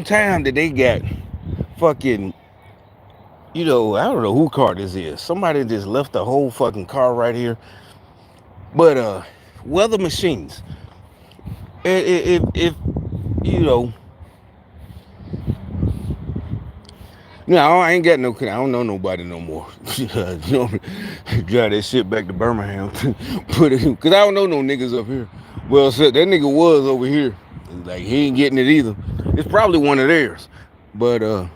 time that they got fucking, I don't know who car this is. Somebody just left the whole fucking car right here. But weather machines. If you know, no, I ain't got no. I don't know nobody no more. Drive that shit back to Birmingham. Put it, cause I don't know no niggas up here. Well, so that nigga was over here. Like he ain't getting it either. It's probably one of theirs. But all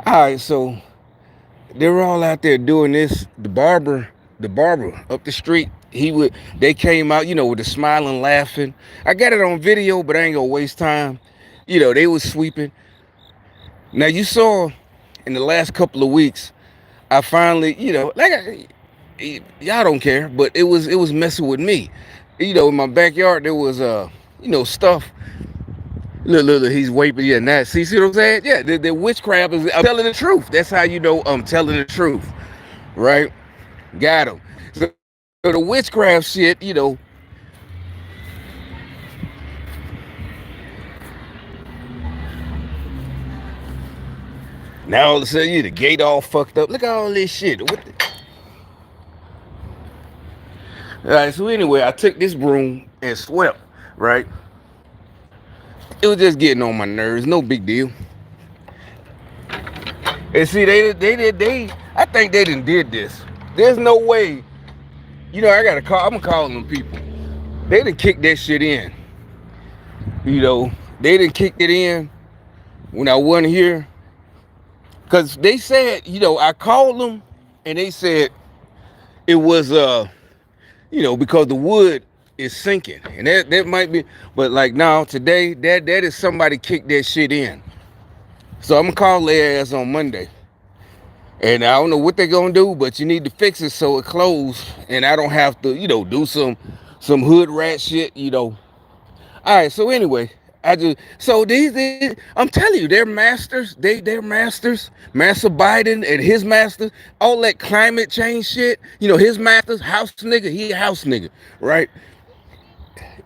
right, so they were all out there doing this. The barber up the street, they came out, with the smiling, laughing. I got it on video, but I ain't gonna waste time. They was sweeping. Now you saw in the last couple of weeks, I finally, y'all don't care, but it was messing with me. In my backyard there was stuff. Look, he's waving. Yeah, now see what I'm saying? Yeah, the witchcraft is. I'm telling the truth. That's how you know I'm telling the truth, right? Got him. So the witchcraft shit, now all of a sudden the gate all fucked up. Look at all this shit. All right. So anyway, I took this broom and swept. Right. It was just getting on my nerves. No big deal. And see, they. I think they done did this. There's no way. I gotta call. I'm gonna call them people. They done kicked that shit in. They done kicked it in when I wasn't here. Cause they said, I called them and they said it was because the wood is sinking. And that might be, but like now today, that is somebody kicked that shit in. So I'm gonna call their ass on Monday. And I don't know what they're gonna do, but you need to fix it so it closed and I don't have to, do some hood rat shit. All right, so anyway, these I'm telling you, they're masters. They're masters. Master Biden and his masters, all that climate change shit. His masters, house nigga, he a house nigga, right?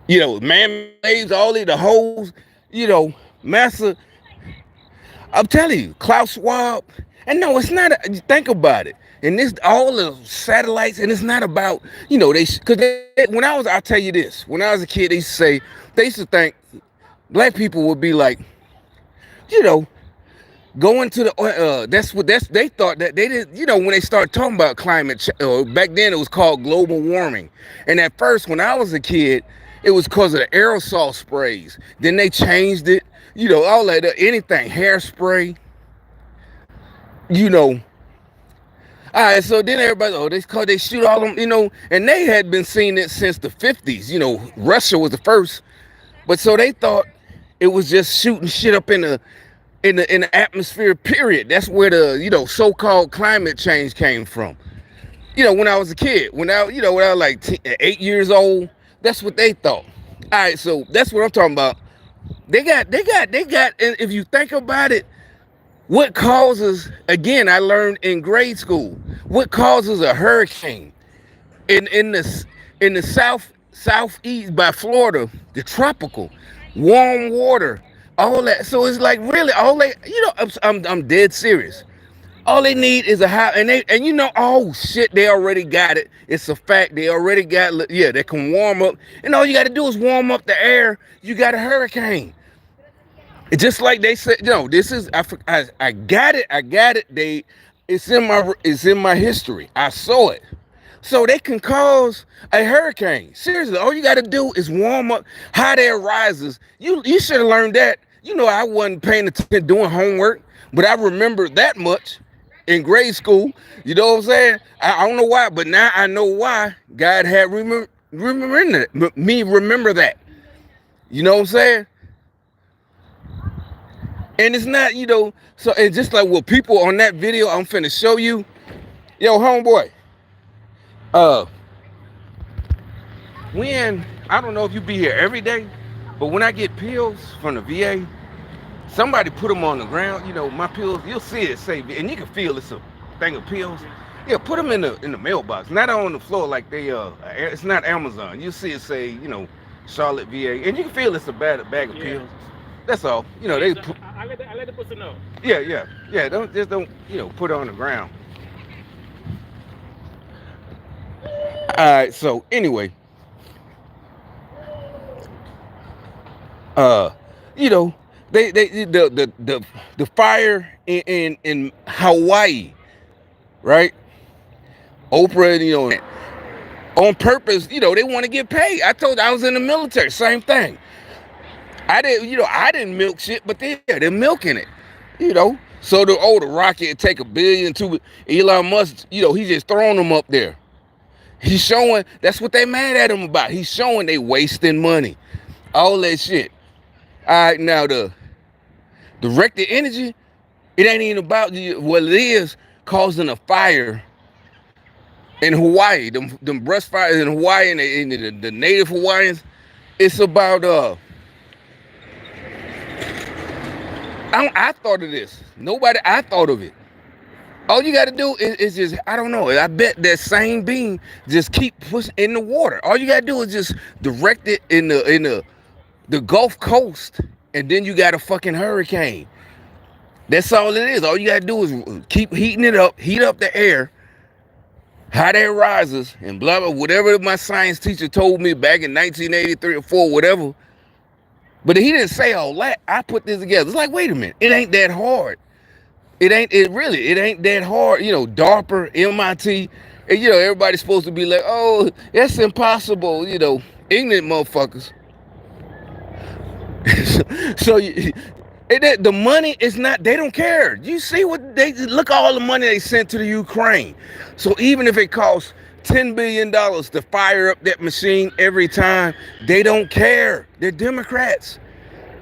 Man-mades, all the hoes, master. I'm telling you, Klaus Schwab. And no, it's not. Think about it. And this, all the satellites, and it's not about, I'll tell you this. When I was a kid, they used to think black people would be like, going to they thought that they did, when they started talking about climate change, back then it was called global warming. And at first, when I was a kid, it was because of the aerosol sprays. Then they changed it, all that, anything, hairspray, All right, so then everybody, they shoot all them, and they had been seeing it since the 50s. Russia was the first. But so they thought it was just shooting shit up in the atmosphere, period. That's where the, so-called climate change came from. When I was a kid, when I was like 8 years old, that's what they thought. All right, so that's what I'm talking about. They got, and if you think about it, what causes, again, I learned in grade school, what causes a hurricane in the southeast by Florida, the tropical, warm water, all that. So it's like really all they, I'm dead serious. All they need is a house, oh shit, they already got it. It's a fact. They already got, they can warm up, and all you got to do is warm up the air. You got a hurricane. It's just like they said, this is, I got it. It's in my history. I saw it. So they can cause a hurricane. Seriously, all you got to do is warm up. Hot air rises. You should have learned that. I wasn't paying attention doing homework, but I remember that much in grade school. You know what I'm saying? I don't know why, but now I know why God had remember that. You know what I'm saying? And it's not, so it's just like what people on that video I'm finna show you. Yo, homeboy. When, I don't know if you be here every day, but when I get pills from the VA, somebody put them on the ground. My pills, you'll see it say, and you can feel it's a thing of pills. Yeah, put them in the mailbox, not on the floor like they, it's not Amazon. You'll see it say, Charlotte, VA, and you can feel it's a bag of Yeah. pills. That's all. You know, Yeah. they So I let the person know. yeah. Don't put it on the ground. All right. So anyway, uh, you know, they the fire in Hawaii, right? Oprah, on purpose, they want to get paid. I told you I was in the military, same thing. I didn't milk shit, but they're milking it, you know. So the rocket take $1 billion to Elon Musk, he's just throwing them up there. He's showing that's what they mad at him about. He's showing they wasting money, all that shit. All right, now the directed energy, it ain't even about what it is causing a fire in Hawaii. Them brush fires in Hawaii and the native Hawaiians. It's about I thought of this. I thought of it. All you got to do is just, I don't know. I bet that same beam just keep pushing in the water. All you got to do is just direct it in the Gulf Coast, and then you got a fucking hurricane. That's all it is. All you got to do is keep heating it up, heat up the air, how that rises, and blah, blah, whatever my science teacher told me back in 1983 or 4, whatever. But he didn't say all that. I put this together. It's like, wait a minute. It ain't that hard. It ain't that hard. DARPA, MIT, and everybody's supposed to be like, oh, that's impossible, ignorant motherfuckers. So the money is not, they don't care. You see look at all the money they sent to the Ukraine. So even if it costs $10 billion to fire up that machine every time, they don't care. They're Democrats.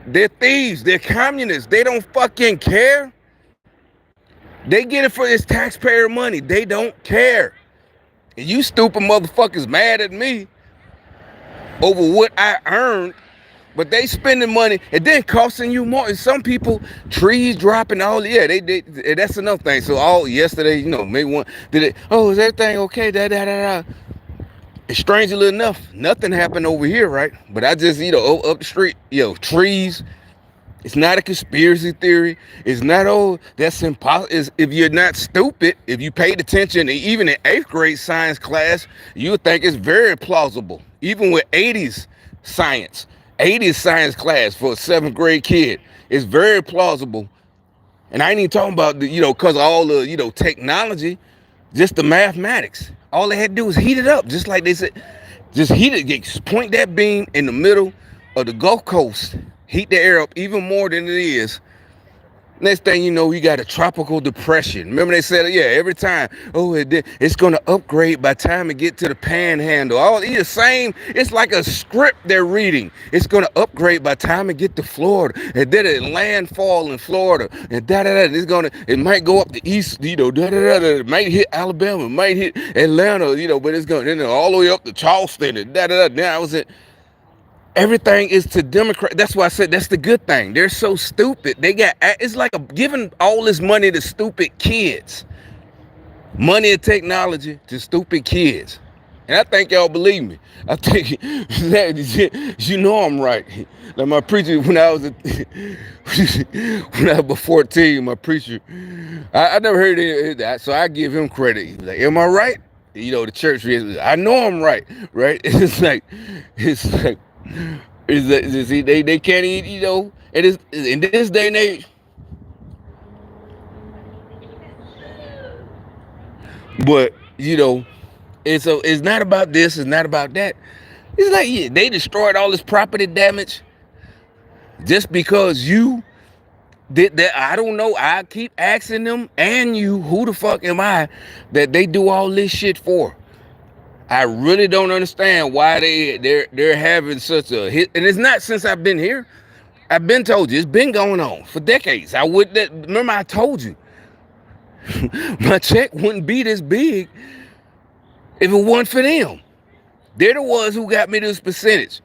They're thieves. They're communists. They don't fucking care. They get it for this taxpayer money. They don't care. And you stupid motherfuckers mad at me over what I earned, but they spending money and then costing you more. And some people, trees dropping, all, yeah, they that's another thing. So all yesterday, maybe one did it. Oh, is everything okay? And strangely enough, nothing happened over here, right? But I just, up the street, trees. It's not a conspiracy theory. It's not, oh, that's impossible. If you're not stupid, if you paid attention, even in 8th grade science class, you would think it's very plausible. Even with 80s science class for a 7th grade kid, it's very plausible. And I ain't even talking about, because of all the, technology, just the mathematics. All they had to do was heat it up, just like they said. Just heat it, point that beam in the middle of the Gulf Coast. Heat the air up even more than it is. Next thing you know, you got a tropical depression. Remember they said, yeah, every time, oh, it's going to upgrade by the time it get to the panhandle. All the same, it's like a script they're reading. It's going to upgrade by the time it get to Florida. And then it landfall in Florida. And it might go up the east, it might hit Alabama, it might hit Atlanta, but it's going to all the way up to Charleston and Now was it. Everything is to Democrat. That's why I said that's the good thing. They're so stupid. It's like giving all this money to stupid kids. Money and technology to stupid kids. And I think y'all believe me. I think I'm right. Like my preacher, when I was 14, my preacher, I never heard any of that. So I give him credit. He's like, am I right? The church, I know I'm right. It's like they can't eat, it is in this day and age. But it's not about this, it's not about that. It's like, yeah, they destroyed all this property damage just because you did that. I don't know. I keep asking them and you, who the fuck am I that they do all this shit for? I really don't understand why they're having such a hit. And it's not since I've been here. I've been told you, it's been going on for decades. Remember I told you, my check wouldn't be this big if it wasn't for them. They're the ones who got me this percentage.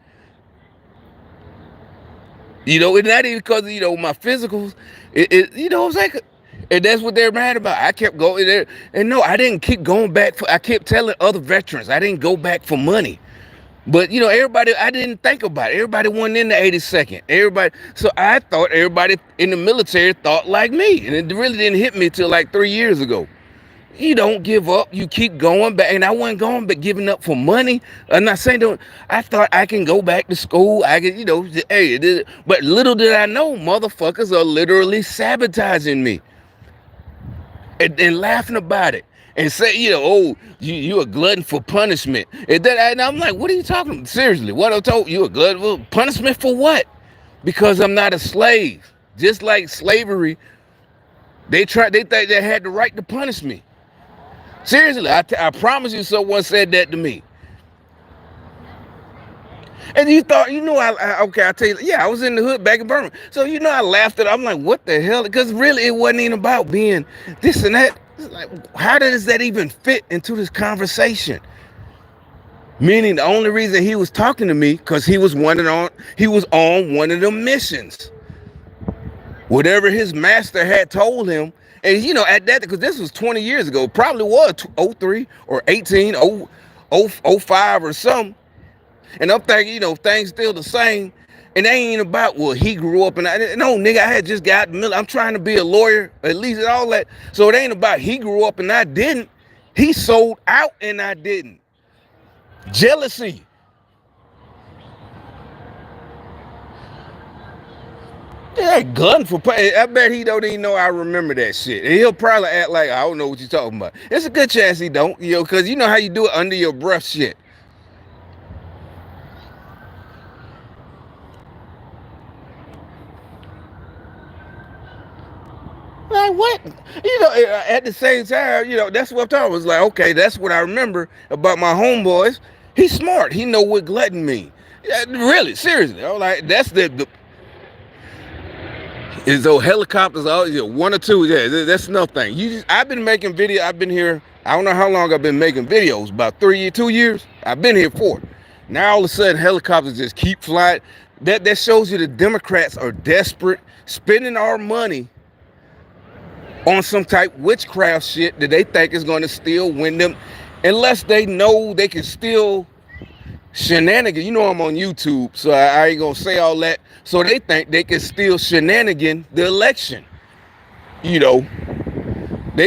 It's not even because of, my physicals. It's like, and that's what they're mad about. I kept going there. And no, I didn't keep going back. I kept telling other veterans, I didn't go back for money. But everybody, I didn't think about it. Everybody went in the 82nd. Everybody, so I thought everybody in the military thought like me, and it really didn't hit me till like 3 years ago. You don't give up. You keep going back, and I wasn't going but giving up for money. I'm not saying don't. I thought I can go back to school. I can, hey, but little did I know, motherfuckers are literally sabotaging me and laughing about it and say, oh, you a glutton for punishment. And I'm like, what are you talking about? Seriously, what I told you, a glutton for punishment for what? Because I'm not a slave. Just like slavery, they think they had the right to punish me. Seriously, I promise you, someone said that to me. And you thought, okay, I'll tell you, yeah, I was in the hood back in Birmingham. So, I laughed at it. I'm like, what the hell? Because really, it wasn't even about being this and that. It's like, how does that even fit into this conversation? Meaning the only reason he was talking to me, because he was on one of the missions. Whatever his master had told him. And, at that, because this was 20 years ago, probably was 03 or 18, 05 or something. And I'm thinking, things still the same. And they ain't about, well, he grew up and no, nigga, I had just got I'm trying to be a lawyer, at least all that. So it ain't about he grew up and I didn't. He sold out and I didn't. Jealousy. Yeah, gun for pay. I bet he don't even know I remember that shit. And he'll probably act like I don't know what you're talking about. It's a good chance he don't, because you know how you do it under your breath shit. Like what? At the same time, that's what I'm talking about. It's like, okay, that's what I remember about my homeboys. He's smart. He know what glutton mean. Yeah, really, seriously. I'm like, that's the is those helicopters, one or two, yeah, that's another thing. I've been making video. I've been here, I don't know how long I've been making videos, about 2 years. I've been here for. Now all of a sudden helicopters just keep flying. That shows you the Democrats are desperate, spending our money on some type witchcraft shit that they think is going to still win them, unless they know they can still shenanigan. I'm on YouTube, so I ain't gonna say all that. So they think they can still shenanigan the election. They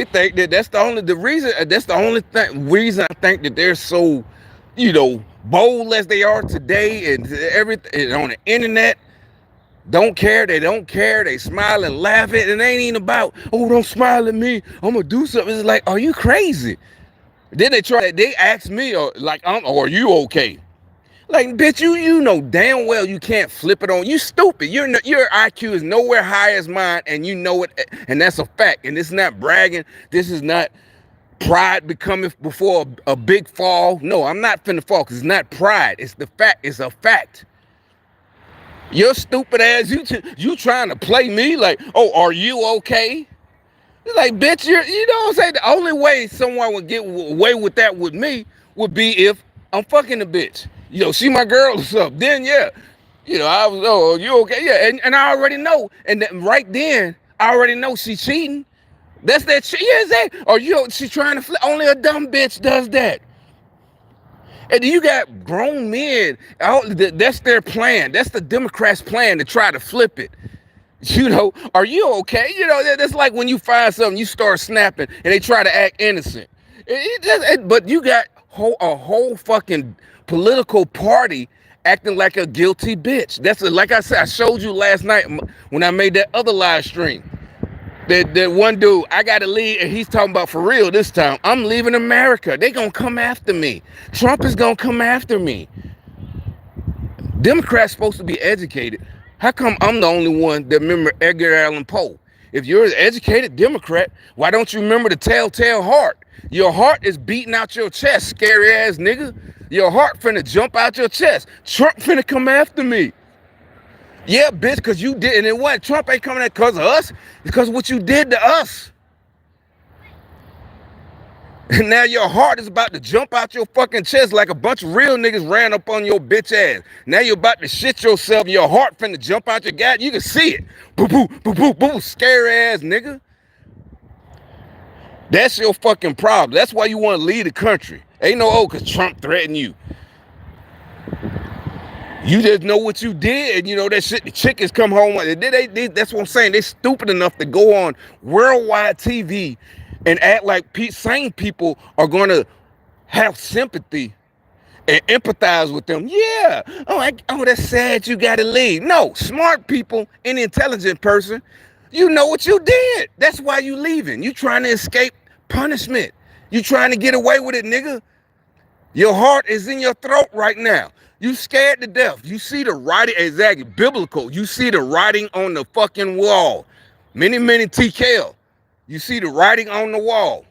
think that's the only reason I think that they're so, bold as they are today and everything on the internet. Don't care, they don't care, they smile and laugh it, and it ain't even about, oh, don't smile at me, I'm gonna do something. It's like, are you crazy? Then they ask me, are you okay? Like, bitch, you know damn well you can't flip it on. You stupid. Your IQ is nowhere high as mine, and you know it, and that's a fact. And it's not bragging. This is not pride becoming before a big fall. No, I'm not finna fall, because it's not pride. It's the fact. It's a fact. Your stupid ass, you trying to play me like, oh, are you okay? It's like, bitch, you know what I'm saying? The only way someone would get away with that with me would be if I'm fucking the bitch. She my girl or something. Then, yeah. I was, oh, you okay? Yeah, and I already know. And right then, I already know she cheating. That's that shit. Yeah, exactly. Or, she trying to flip. Only a dumb bitch does that. And you got grown men. That's their plan. That's the Democrats' plan to try to flip it. Are you okay? That's like when you find something, you start snapping, and they try to act innocent. But you got a whole fucking political party acting like a guilty bitch. That's like I said, I showed you last night when I made that other live stream. That one dude, I gotta leave, and he's talking about for real this time. I'm leaving America. They gonna come after me. Trump is gonna come after me. Democrats supposed to be educated. How come I'm the only one that remember Edgar Allan Poe? If you're an educated Democrat, why don't you remember the telltale heart? Your heart is beating out your chest, scary ass nigga. Your heart finna jump out your chest. Trump finna come after me. Yeah, bitch, because you did. And then what? Trump ain't coming at because of us. It's because of what you did to us. And now your heart is about to jump out your fucking chest like a bunch of real niggas ran up on your bitch ass. Now you're about to shit yourself and your heart finna jump out your gut. You can see it. Boo, boo, boo, boo, boo. Scary ass nigga. That's your fucking problem. That's why you want to leave the country. Ain't no, because Trump threatened you. You just know what you did, and you know that shit. The chickens come home. That's what I'm saying. They stupid enough to go on worldwide TV and act like sane people are gonna have sympathy and empathize with them. Yeah. Oh, that's sad. You gotta leave. No, smart people, any intelligent person, you know what you did. That's why you leaving. You trying to escape punishment. You trying to get away with it, nigga. Your heart is in your throat right now. You scared to death. You see the writing, exactly, biblical. You see the writing on the fucking wall. Many TKL. You see the writing on the wall.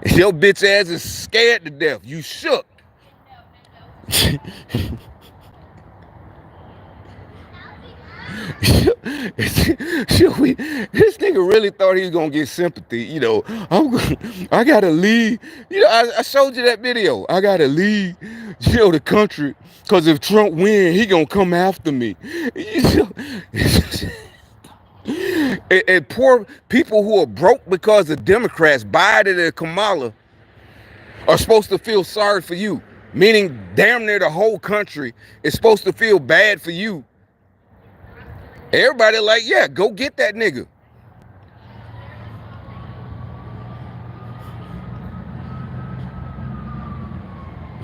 Your bitch ass is scared to death. You shook. This nigga really thought he was gonna get sympathy. You know, I gotta leave. You know, I showed you that video. I gotta leave, you know, the country, because if Trump win, he gonna come after me. You know? And poor people who are broke because of Democrats, Biden and Kamala, are supposed to feel sorry for you. Meaning damn near the whole country is supposed to feel bad for you. Everybody like, yeah, go get that nigga.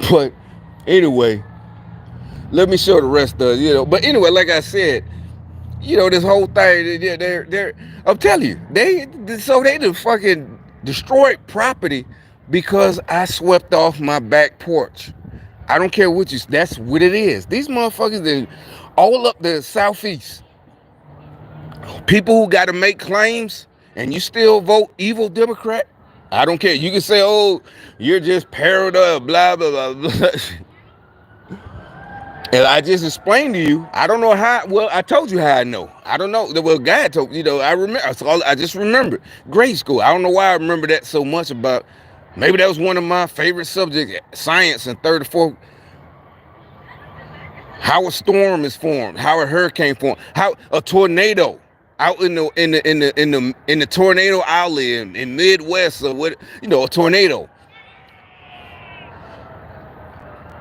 But anyway, let me show the rest of it, you know. But anyway, like I said, you know, this whole thing, they're I'm telling you, they just fucking destroyed property because I swept off my back porch. I don't care what that's what it is. These motherfuckers, they all up the southeast. People who got to make claims and you still vote evil Democrat, I don't care. You can say, oh, you're just paranoid, blah, blah, blah, blah. And I just explained to you, I don't know how, well, I told you how I know. I don't know. Well, God told, you know, I remember, I just remembered. Grade school. I don't know why I remember that so much about, maybe that was one of my favorite subjects, science in third or fourth. How a storm is formed, how a hurricane formed, how a tornado out in the tornado alley in Midwest, or what, you know, a tornado.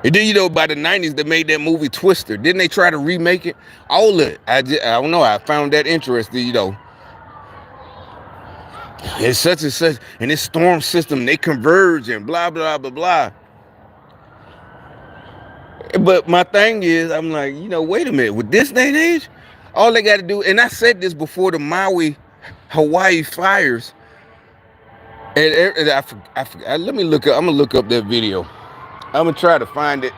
And then, you know, by the 90s, they made that movie Twister. Didn't they try to remake it? All of it. I don't know. I found that interesting, you know. It's such and such, and this storm system, they converge and blah, blah, blah, blah. But my thing is, I'm like, you know, wait a minute. With this day and age, all they got to do, and I said this before the Maui, Hawaii fires, and I forgot, let me look up, I'm going to look up that video. I'm going to try to find it.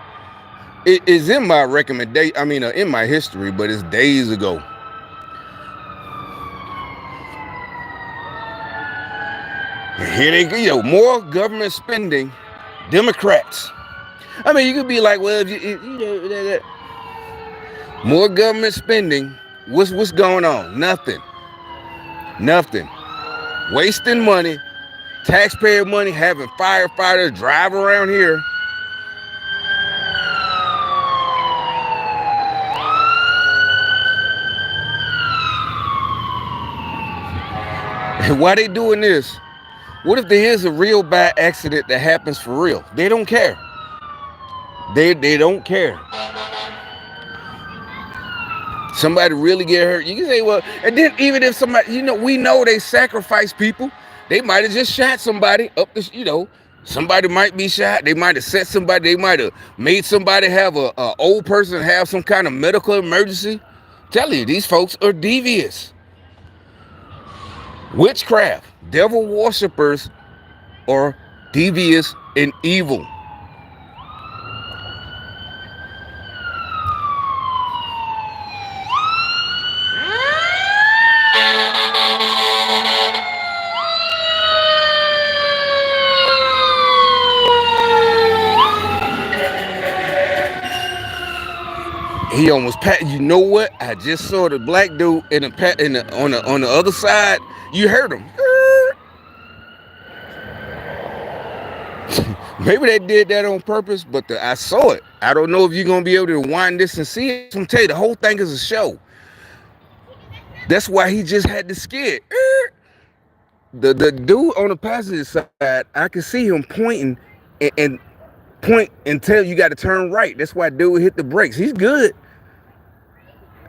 It is in my recommendation, I mean, in my history, but it's days ago. Here they go, you know, more government spending, Democrats. I mean, you could be like, well, you know, more government spending. What's going on? Nothing. Wasting money, taxpayer money, having firefighters drive around here. And why they doing this? What if there is a real bad accident that happens for real? They don't care. They don't care. Somebody really get hurt, you can say, well, and then even if somebody, you know, we know they sacrifice people. They might have just shot somebody up the, you know, somebody might be shot. They might have set somebody. They might have made somebody have a old person have some kind of medical emergency. Tell you, these folks are devious. Witchcraft, devil worshippers are devious and evil. He almost pat. You know what? I just saw the black dude on the other side. You heard him. Maybe they did that on purpose, but I saw it. I don't know if you're gonna be able to wind this and see it. I'm gonna tell you, the whole thing is a show. That's why he just had the skid. The dude on the passenger side, I could see him pointing, and point and tell you got to turn right. That's why dude hit the brakes. He's good.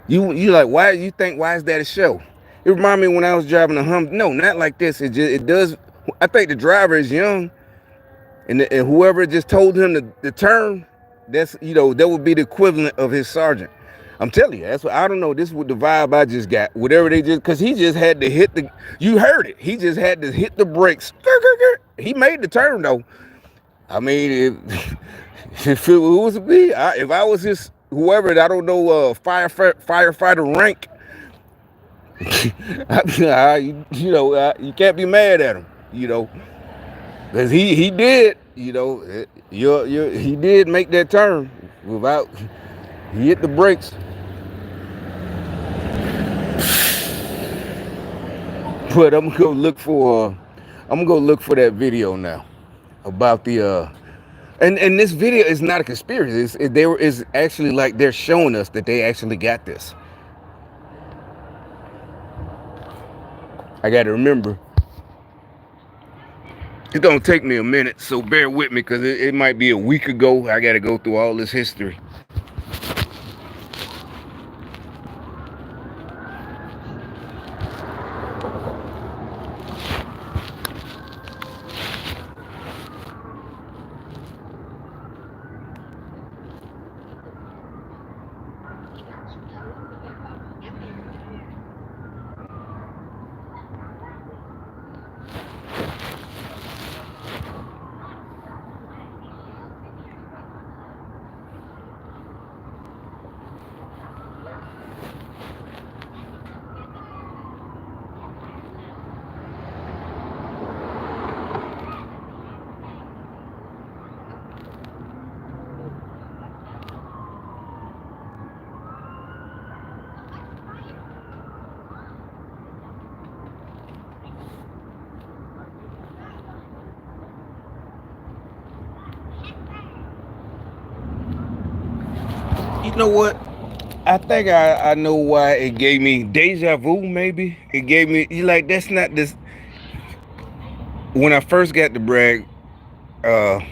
You like, why you think, why is that a show? It reminded me when I was driving a Humvee. No, not like this. It does. I think the driver is young, and whoever just told him to turn, that's, that would be the equivalent of his sergeant. I'm telling you, that's what, I don't know. This is what the vibe I just got. Whatever they just, because he just had to hit the. You heard it. He just had to hit the brakes. He made the turn though. I mean, if it was me, if I was his whoever, I don't know, firefighter rank, you can't be mad at him, because he did, he did make that turn without, he hit the brakes. But I'm gonna go look for that video now about the and this video is not a conspiracy. It's actually like they're showing us that they actually got this. I got to remember. It's gonna take me a minute, so bear with me, because it might be a week ago. I got to go through all this history. You know what? I think I know why it gave me deja vu, maybe. It gave me, that's not this. When I first got the brag, I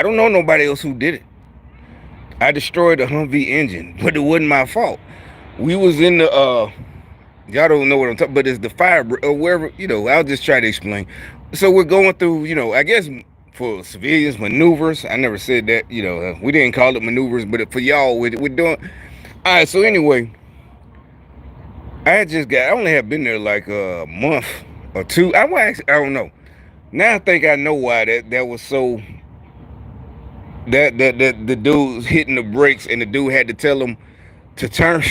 don't know nobody else who did it. I destroyed the Humvee engine, but it wasn't my fault. We was in the, y'all don't know what I'm talking, but it's the fire, or wherever, I'll just try to explain. So we're going through, I guess for civilians, maneuvers. I never said that, we didn't call it maneuvers, but for y'all, we're doing. All right, so anyway, I only have been there like a month or two. I don't know. Now I think I know why that was so, that the dude hitting the brakes and the dude had to tell him to turn.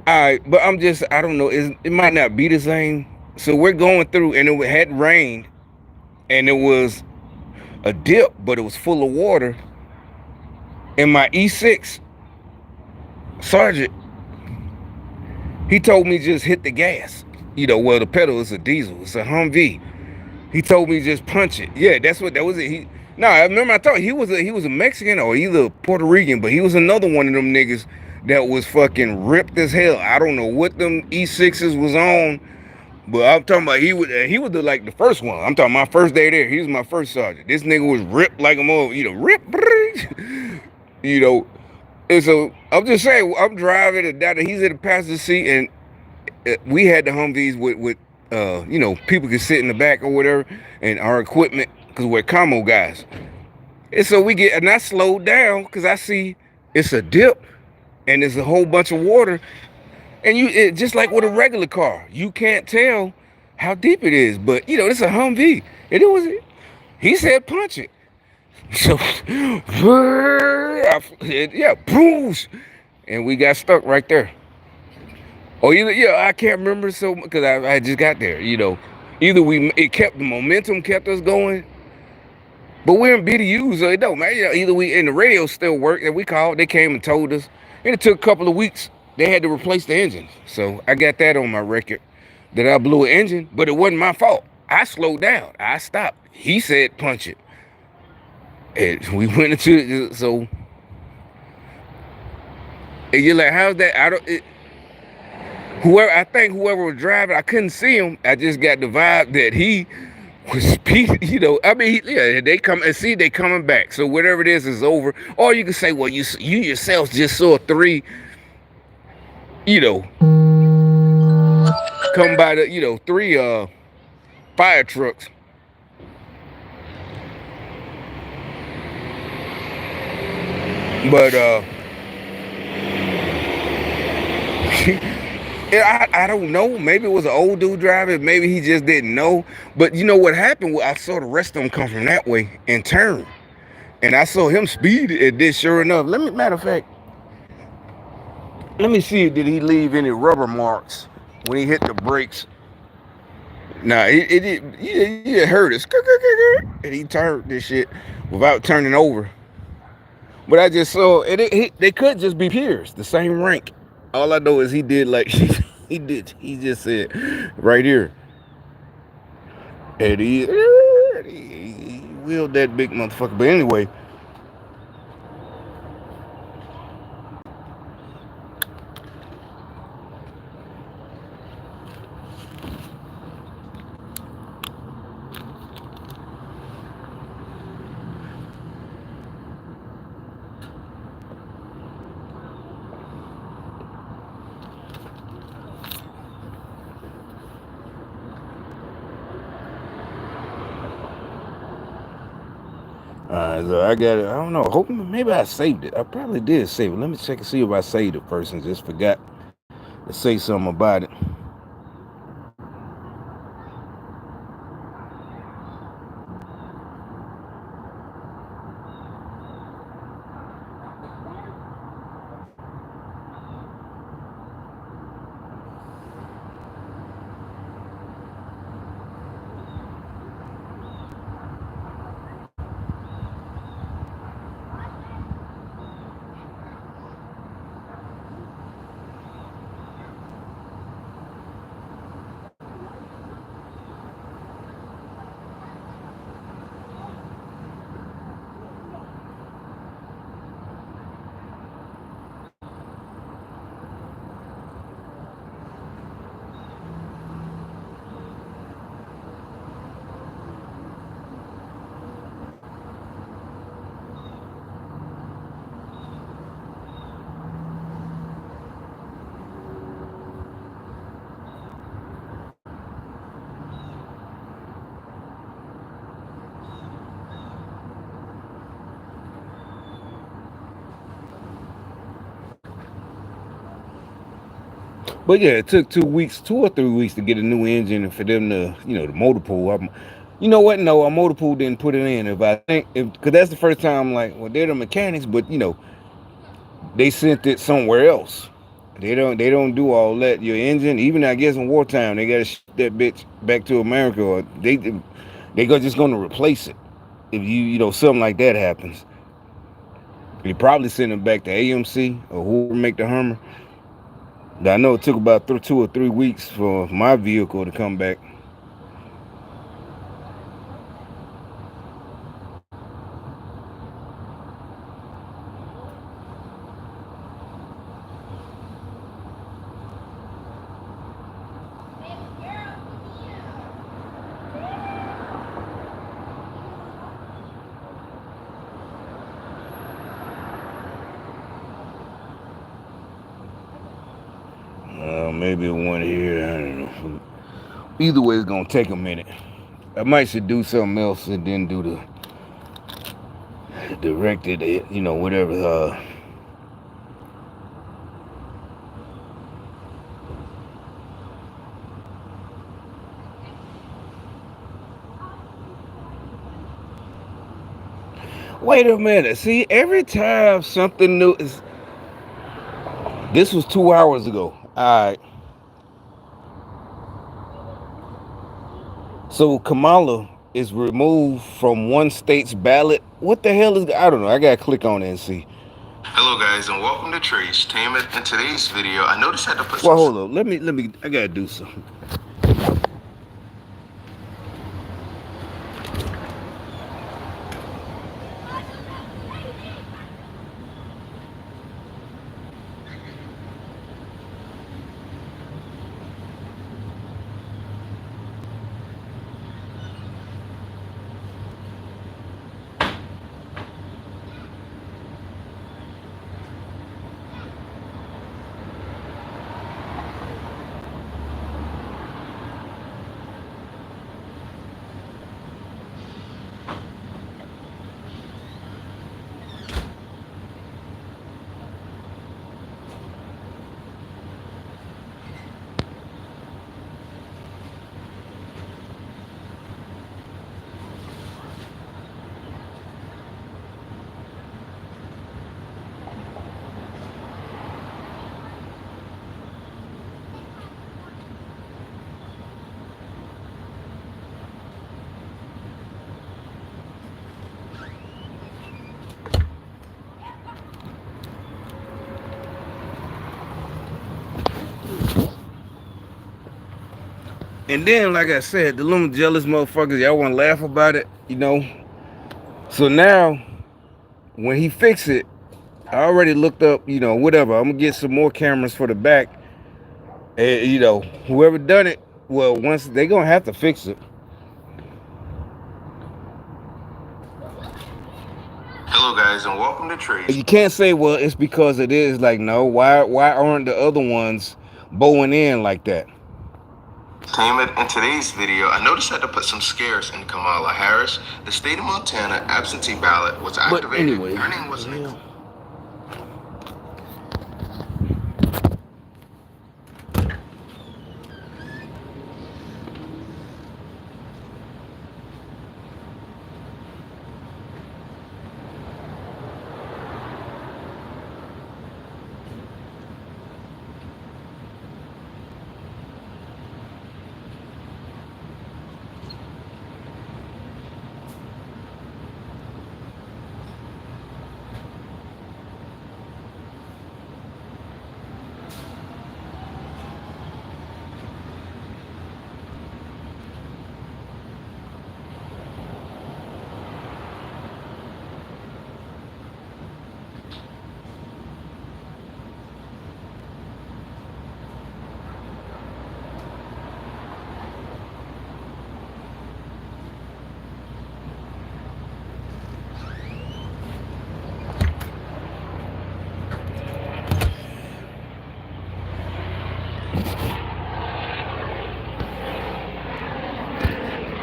All right, but I don't know. It might not be the same. So we're going through, and it had rained, and it was a dip, but it was full of water. And my E6 sergeant, he told me just hit the gas. Well, the pedal is a diesel. It's a Humvee. He told me just punch it. Yeah, that was it. I remember I thought he was a Mexican or either Puerto Rican, but he was another one of them niggas that was fucking ripped as hell. I don't know what them E6s was on, but I'm talking about he was the first one. I'm talking my first day there. He was my first sergeant. This nigga was ripped like a mother, ripped, And so I'm just saying, I'm driving, and he's in the passenger seat, and we had the Humvees with people could sit in the back or whatever, and our equipment, because we're commo guys. And so and I slowed down because I see it's a dip, and there's a whole bunch of water, and just like with a regular car, you can't tell how deep it is, but it's a Humvee, and he said punch it. So, yeah, boosh, and we got stuck right there. Or I can't remember, so because I just got there. Either the momentum kept us going, but we're in BDU, so it don't matter. Either and the radio still worked, and we called. They came and told us, and it took a couple of weeks. They had to replace the engine, so I got that on my record that I blew an engine, but it wasn't my fault. I slowed down. I stopped. He said punch it. And we went into so, and you're like, how's that? Whoever was driving, I couldn't see him. I just got the vibe that he was speed. I mean, yeah, they come and see they coming back. So whatever it is over. Or you can say, well, you yourself just saw three, you know, come by the, three fire trucks. But I don't know. Maybe it was an old dude driving. Maybe he just didn't know. But you know what happened? I saw the rest of them come from that way and turn. And I saw him speed at this. Sure enough, matter of fact, let me see. Did he leave any rubber marks when he hit the brakes? Nah, he heard it, and he turned this shit without turning over. But I just saw they could just be peers, the same rank. All I know is he did like he did. He just said right here, and he wheeled that big motherfucker. But anyway, so I got it. I don't know. Hoping maybe I saved it. I probably did save it. Let me check and see if I saved it first and just forgot to say something about it. But yeah, it took 2 weeks, 2 or 3 weeks to get a new engine and for them to, the motor pool. You know what? No, a motor pool didn't put it in. If I think, because that's the first time, I'm like, well, they're the mechanics, but they sent it somewhere else. They don't do all that. Your engine, even I guess in wartime, they gotta ship that bitch back to America, or just gonna replace it. If something like that happens, they probably send it back to AMC or whoever make the Hummer. I know it took about 2 or 3 weeks for my vehicle to come back. Maybe one here. I don't know. Either way, it's gonna take a minute. I might should do something else and then do the directed, whatever. Wait a minute. See, every time something new is. This was 2 hours ago. All right. So Kamala is removed from one state's ballot. What the hell is? I don't know. I gotta click on it and see. Hello guys and welcome to Trace Tainment. In today's video, I noticed I had to put. Well, hold on. Let me. I gotta do something. And then, like I said, the little jealous motherfuckers, y'all want to laugh about it, So now, when he fix it, I already looked up, whatever. I'm gonna get some more cameras for the back. And, whoever done it, well, once they gonna have to fix it. Hello guys and welcome to Trace. You can't say, well, it's because it is. Like, no, why aren't the other ones bowing in like that? Entertainment. In today's video, I noticed I had to put some scares in Kamala Harris. The state of Montana absentee ballot was But activated. anyway, Her name was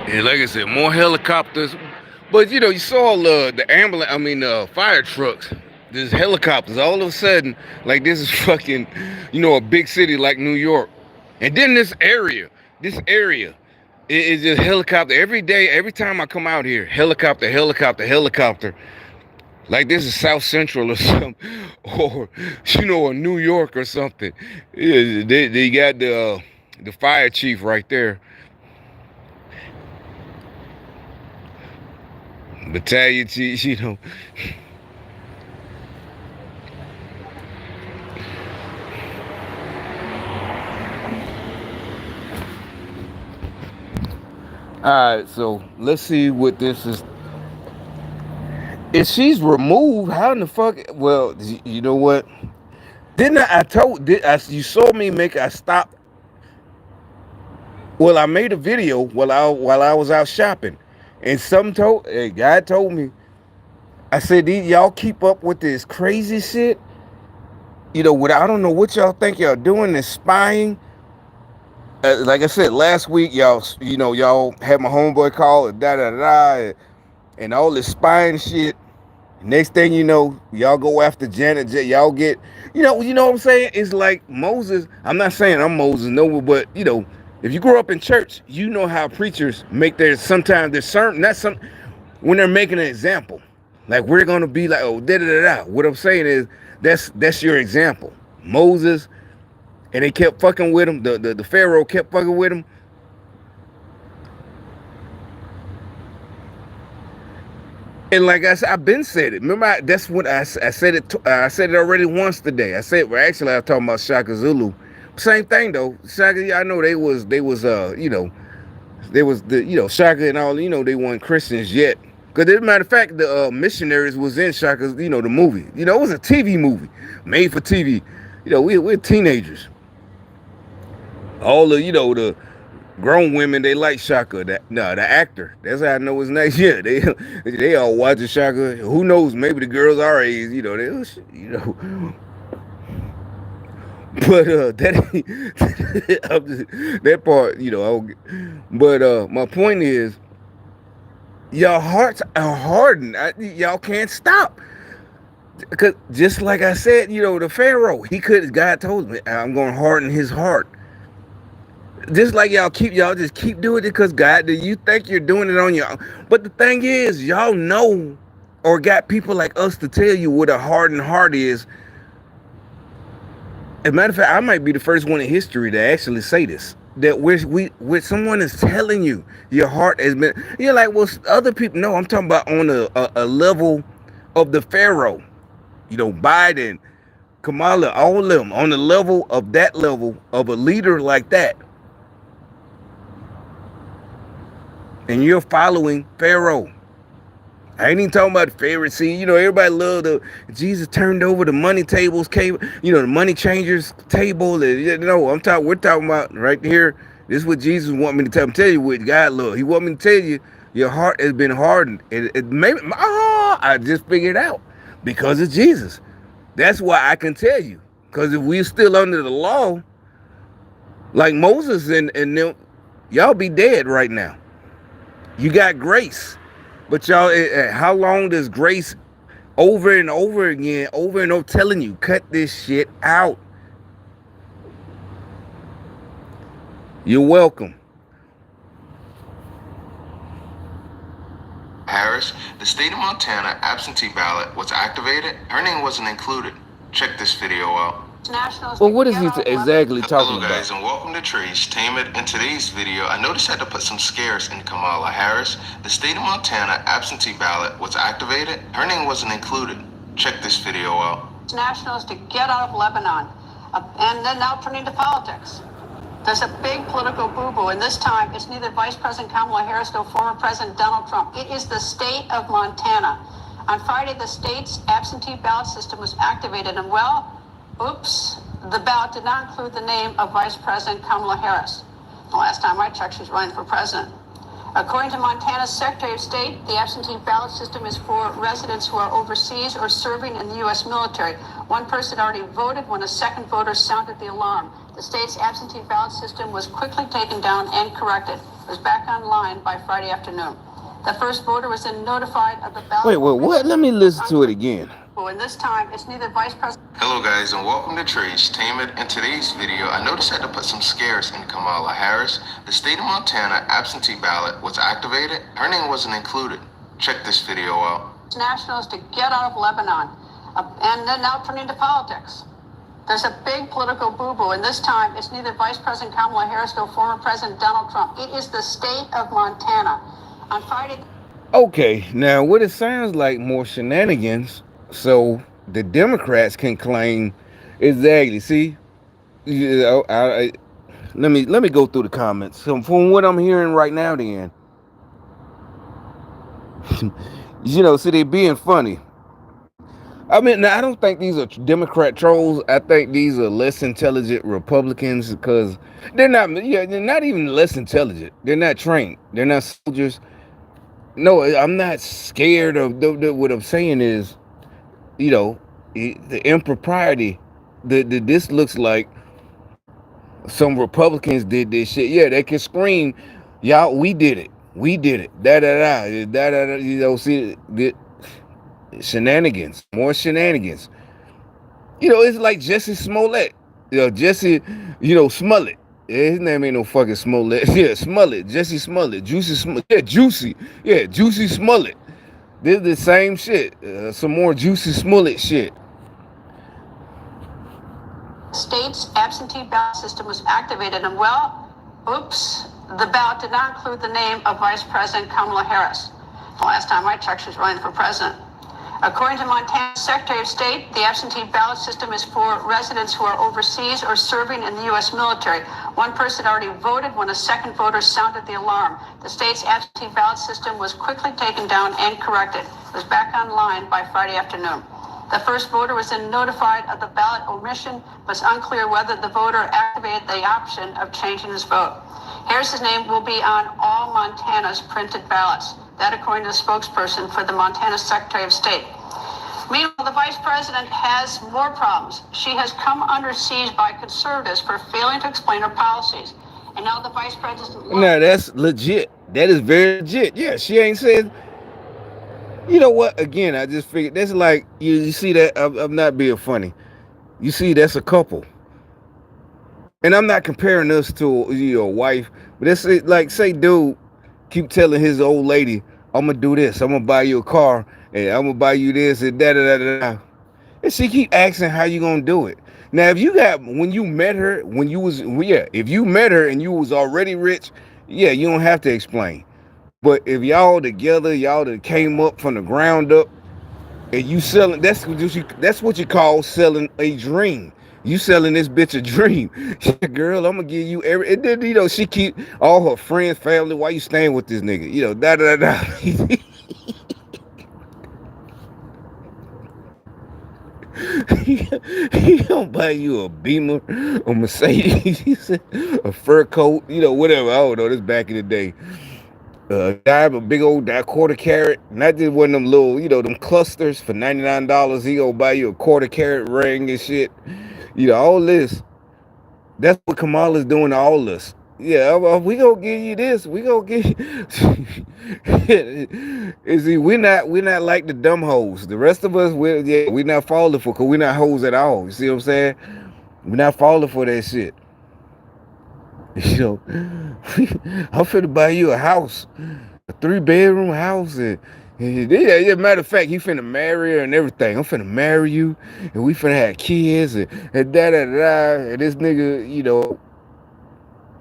and like I said, more helicopters. But you saw the ambulance. I mean, fire trucks. There's helicopters. All of a sudden, like this is fucking, a big city like New York. And then this area, it is just helicopter every day. Every time I come out here, helicopter, helicopter, helicopter. Like this is South Central or something, or or New York or something. Yeah, they got the fire chief right there. Battalion chief. All right, so let's see what this is. If she's removed, how in the fuck? Well, you know what? Didn't you saw me make? I stopped. Well, I made a video while I was out shopping, and a guy told me. I said, y'all keep up with this crazy shit. I don't know what y'all think y'all doing. This spying. Like I said last week, y'all had my homeboy call and and all this spying shit. Next thing you know, y'all go after Janet. Y'all get, what I'm saying? It's like Moses. I'm not saying I'm Moses, no, but if you grew up in church, you know how preachers make sometimes there's certain, not some, when they're making an example. Like we're gonna be like, oh, da da da da. What I'm saying is that's your example. Moses, and they kept fucking with him. The Pharaoh kept fucking with him. And like I said, I've been said it. Remember, that's what I said it. I said it already once today. I said, well, actually, I was talking about Shaka Zulu. Same thing though. Shaka, I know they was they was Shaka and all. They weren't Christians yet. Because as a matter of fact, the missionaries was in Shaka's, the movie. It was a TV movie made for TV. We're teenagers. All the grown women, they like Shaka. The actor. That's how I know his name. Yeah, they all watching Shaka. Who knows? Maybe the girls our age. But that part, but my point is, y'all hearts are hardened. Y'all can't stop. Cause just like I said, the Pharaoh, God told me, I'm going to harden his heart. Just like y'all just keep doing it because God, do you think you're doing it on your own? But the thing is, y'all know or got people like us to tell you what a hardened heart is. As a matter of fact, I might be the first one in history to actually say this. That where someone is telling you your heart has been, you're like, well, other people. No, I'm talking about on a level of the Pharaoh. Biden, Kamala, all of them on the level of a leader like that. and you're following Pharaoh. I ain't even talking about the Pharisee. You know, everybody loved the Jesus turned over the money tables, came, you know, the money changers table. No, we're talking about right here. This is what Jesus want me to tell. Tell you what God love. He want me to tell you your heart has been hardened. It maybe I just figured it out because of Jesus. That's why I can tell you. Because if we're still under the law, like Moses and them, y'all be dead right now. You got grace. But y'all, how long does grace over and over again, over and over, telling you, cut this shit out? You're welcome. Harris, the state of Montana absentee ballot was activated. Her name wasn't included. Check this video out. Well, what is he exactly talking Hello guys, about? and welcome to Trey'tainment. In today's video, I noticed I had to put some scares in Kamala Harris. The state of Montana absentee ballot was activated. Her name wasn't included. Check this video out. Nationals to get out of Lebanon, and then now turning to politics. There's a big political boo-boo, and this time it's neither Vice President Kamala Harris nor former President Donald Trump. It is the state of Montana. On Friday, the state's absentee ballot system was activated, and well, oops, the ballot did not include the name of Vice President Kamala Harris. The last time I checked, she's running for president. According to Montana's Secretary of State, the absentee ballot system is for residents who are overseas or serving in the U.S. military. One person already voted when a second voter sounded the alarm. The state's absentee ballot system was quickly taken down and corrected. It was back online by Friday afternoon. The first voter was then notified of the ballot. Wait, what? Let me listen to it again. And this time, it's neither Vice President. Hello guys, and welcome to Trey'tainment. In today's video, I noticed I had to put some scares in Kamala Harris. The state of Montana absentee ballot was activated. Her name wasn't included. Check this video out. Nationals to get out of Lebanon, and then now turning to politics. There's a big political boo-boo, and this time it's neither Vice President Kamala Harris nor former President Donald Trump. It is the state of Montana. On Friday. Okay, now what it sounds like more shenanigans, so the Democrats can claim exactly. See, you know, let me go through the comments. So from what I'm hearing right now, then, you know, see, they being funny. I mean, now, I don't think these are Democrat trolls. I think these are less intelligent Republicans because they're not. Yeah, they're not even less intelligent. They're not trained. They're not soldiers. No, I'm not scared of. What I'm saying is, you know, the impropriety. This looks like some Republicans did this shit. Yeah, they can scream, "Y'all, we did it. We did it." Da da da da da da. You know, see the shenanigans, more shenanigans. You know, it's like Jesse Smollett. You know, Jesse, you know, Smollett. Yeah, his name ain't no fucking Smollett. Yeah, Smollett. Jesse Smollett. Juicy Smollett. Yeah, Juicy. Yeah, Juicy Smollett. This is the same shit. Some more Juicy Smollett shit. State's absentee ballot system was activated, and well, oops, the ballot did not include the name of Vice President Kamala Harris. The last time I checked, she's running for president. According to Montana's Secretary of State, the absentee ballot system is for residents who are overseas or serving in the U.S. military. One person already voted when a second voter sounded the alarm. The state's absentee ballot system was quickly taken down and corrected. It was back online by Friday afternoon. The first voter was then notified of the ballot omission, but it's unclear whether the voter activated the option of changing his vote. Harris's name will be on all Montana's printed ballots. That according to the spokesperson for the Montana Secretary of State. Meanwhile, the vice president has more problems. She has come under siege by conservatives for failing to explain her policies. And now the vice president... Now, that's legit. That is very legit. Yeah, she ain't said... You know what? Again, I just figured... That's like... You see that? I'm not being funny. You see, that's a couple. And I'm not comparing us to your wife. But it's like, say, dude... keep telling his old lady, I'm gonna do this, I'm gonna buy you a car, and I'm gonna buy you this, and da da da da. And she keep asking how you gonna do it. Now, if you got, when you met her, if you met her and you was already rich, yeah, you don't have to explain. But if y'all together, y'all that came up from the ground up, and you selling, that's what you call selling a dream. You selling this bitch a dream. Girl, I'm gonna give you every, and then, she keep all her friends, family, why you staying with this nigga? Da da da. He don't buy you a Beamer, a Mercedes, a fur coat, whatever. I don't know. This back in the day. Dive a big old quarter carat, not just one of them little, them clusters for $99. He gonna buy you a quarter carat ring and shit. All this. That's what Kamala's doing to all of us. Yeah, we gonna give you this. We gonna give you. Is he? We're not like the dumb hoes. The rest of us, we not falling for, cause we're not hoes at all. You see what I'm saying? We're not falling for that shit. I'm finna buy you a house, a 3-bedroom house, and yeah, matter of fact, he finna marry her and everything. I'm finna marry you, and we finna have kids, and da da da. And this nigga,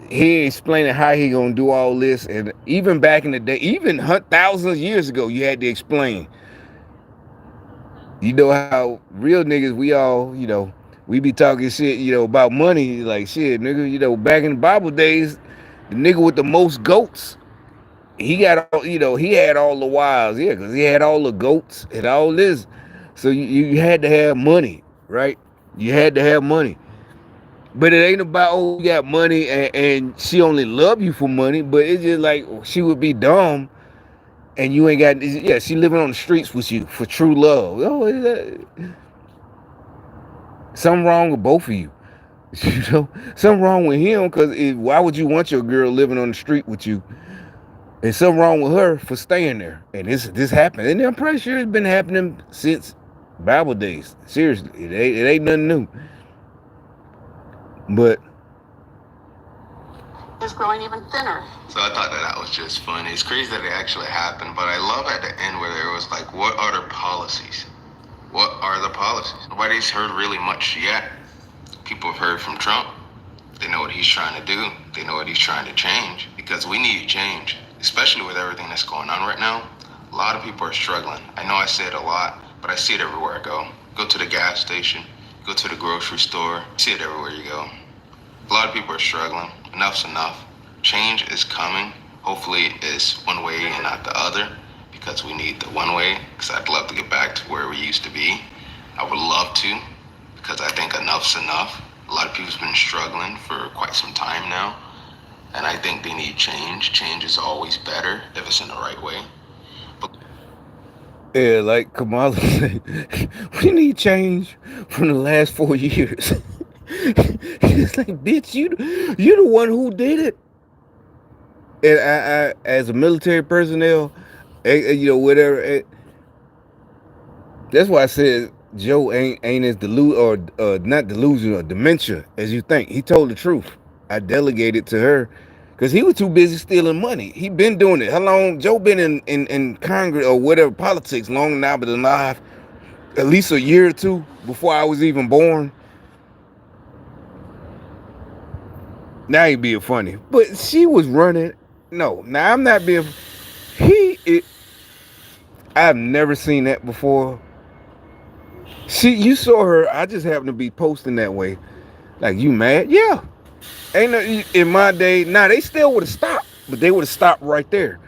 he explaining how he gonna do all this. And even back in the day, even thousands of years ago, you had to explain. You know how real niggas, we all, we be talking shit, about money, like shit, nigga, back in the Bible days, the nigga with the most goats, he got all, he had all the wives, yeah, because he had all the goats and all this. So you had to have money, right? You had to have money. But it ain't about, oh, you got money and she only love you for money, but it's just like she would be dumb and you ain't got, yeah, she living on the streets with you for true love. Oh, something wrong with both of you. Something wrong with him, because why would you want your girl living on the street with you? And something wrong with her for staying there. And this happened. And I'm pretty sure it's been happening since Bible days. Seriously, it ain't nothing new. But is growing even thinner. So I thought that was just funny. It's crazy that it actually happened, but I love at the end where there was like, what are the policies? What are the policies? Nobody's heard really much yet. People have heard from Trump. They know what he's trying to do. They know what he's trying to change, because we need change, especially with everything that's going on right now. A lot of people are struggling. I know I say it a lot, but I see it everywhere I go. Go to the gas station, go to the grocery store, see it everywhere you go. A lot of people are struggling. Enough's enough. Change is coming. Hopefully it's one way and not the other, because we need the one way, because I'd love to get back to where we used to be. I would love to, because I think enough's enough. A lot of people's been struggling for quite some time now, and I think they need change. Change is always better if it's in the right way. yeah, like Kamala said, we need change from the last 4 years. It's like, bitch, you the one who did it. And I as a military personnel, whatever. That's why I said Joe ain't as not delusional or dementia as you think. He told the truth. I delegated to her because he was too busy stealing money. He been doing it. How long Joe been in Congress or whatever, politics, long now, but alive at least a year or two before I was even born. Now he being funny, but she was running. No, now I'm not being. I've never seen that before. You saw her. I just happened to be posting that way. Like, you mad? Yeah. Ain't no, in my day. Nah, they still would have stopped, but they would have stopped right there,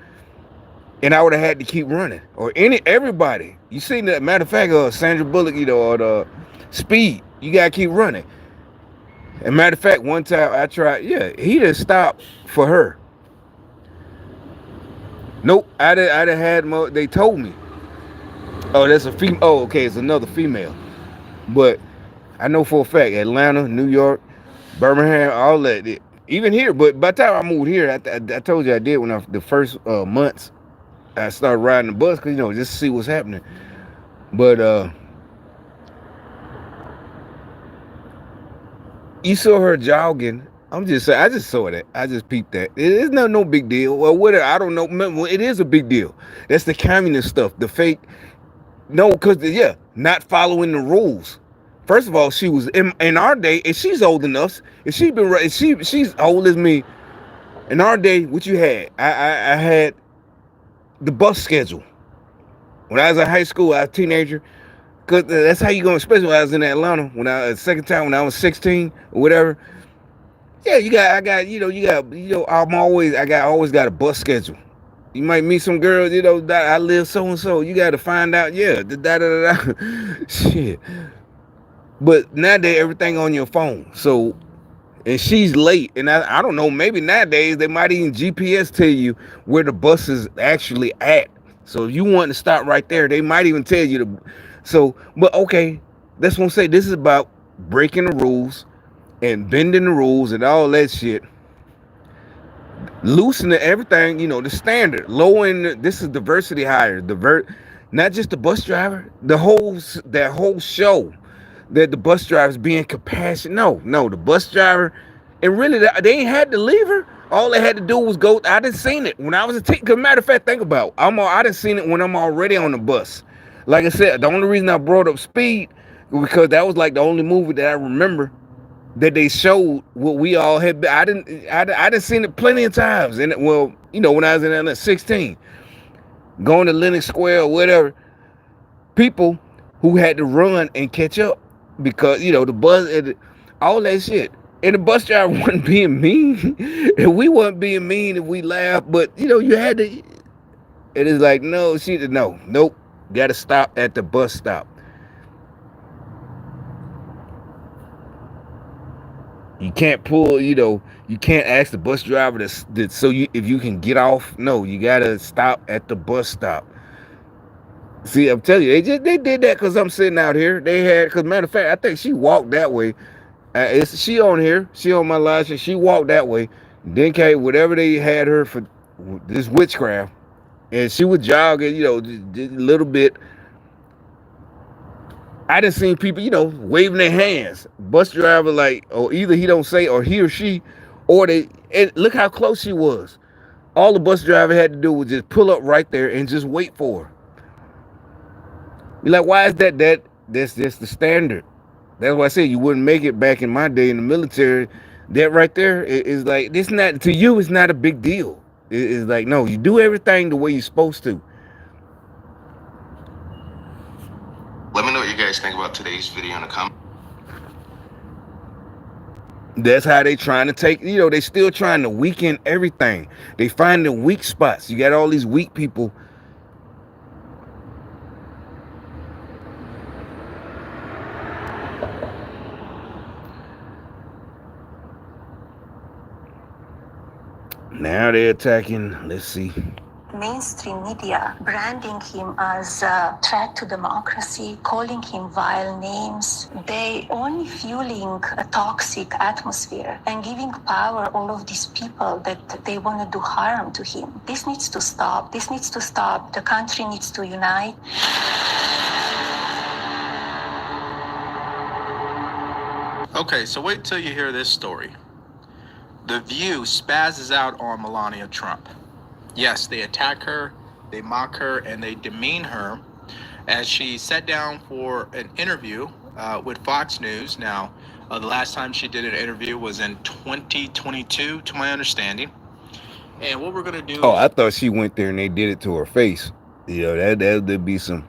and I would have had to keep running. Or everybody. You see that? Matter of fact, Sandra Bullock, or the Speed. You gotta keep running. And matter of fact, one time I tried. Yeah, he just stopped for her. Nope, I'd have had more. They told me. Oh, that's a female. Oh, okay, it's another female. But I know for a fact, Atlanta, New York, Birmingham, all that. Even here, but by the time I moved here, I told you I did when the first months I started riding the bus, because just to see what's happening. But you saw her jogging. I'm just saying, I just saw that. I just peeped that. It's no big deal. Well, whatever, I don't know. It is a big deal. That's the communist stuff, the fake. No, because, yeah, not following the rules. First of all, she was in our day, and she's old enough. If she's old as me. In our day, what you had? I had the bus schedule. When I was in high school, I was a teenager. Cause that's how you gonna, especially when I was in Atlanta, when I second time when I was 16 or whatever. Yeah, I got, always got a bus schedule. You might meet some girls, that I live so and so. You got to find out, yeah, da da da da. Shit. But nowadays everything on your phone. So, and she's late, and I don't know. Maybe nowadays they might even GPS tell you where the bus is actually at. So if you want to stop right there, they might even tell you to. So, but okay, that's what I'm saying. This is about breaking the rules and bending the rules and all that shit, loosening everything, the standard, lowering. This is diversity hire, not just the bus driver, that whole show, that the bus driver's being compassionate. No, the bus driver, and really they ain't had to leave her. All they had to do was go. I didn't seen it when I was a teen. Cause matter of fact, think about I didn't seen it when I'm already on the bus. Like I said, the only reason I brought up Speed because that was like the only movie that I remember that they showed what we all had been. I didn't seen it plenty of times. And when I was in 16, going to Lenox Square or whatever, people who had to run and catch up because the bus and all that shit. And the bus driver wasn't being mean, and we wasn't being mean if we laughed. But you had to. It is like nope. Got to stop at the bus stop. You can't pull, you can't ask the bus driver if you can get off. No, you gotta stop at the bus stop. See, I'm telling you, they did that because I'm sitting out here. Because matter of fact, I think she walked that way. She on here, she on my license. She walked that way. Then came whatever they had her for this witchcraft, and she was jogging, just a little bit. I done seen people, waving their hands. Bus driver or either he don't say, or he or she, or they. And look how close she was. All the bus driver had to do was just pull up right there and just wait for her. You're like, why is that? That's just the standard. That's why I said you wouldn't make it back in my day in the military. That right there is like, this not to you. It's not a big deal. It's like, no, you do everything the way you're supposed to. Let me know what you guys think about today's video in the comments. That's how they trying to take, they still trying to weaken everything. They find the weak spots. You got all these weak people. Now they're attacking, let's see. Mainstream media branding him as a threat to democracy, calling him vile names. They only fueling a toxic atmosphere and giving power all of these people that they want to do harm to him. This needs to stop. This needs to stop. The country needs to unite. Okay, so wait till you hear this story. The View spazzes out on Melania Trump. Yes, they attack her, they mock her, and they demean her as she sat down for an interview with Fox News. Now, the last time she did an interview was in 2022, to my understanding. And what we're going to do... Oh, I thought she went there and they did it to her face. That'd be some...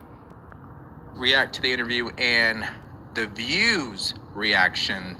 React to the interview and the View's reaction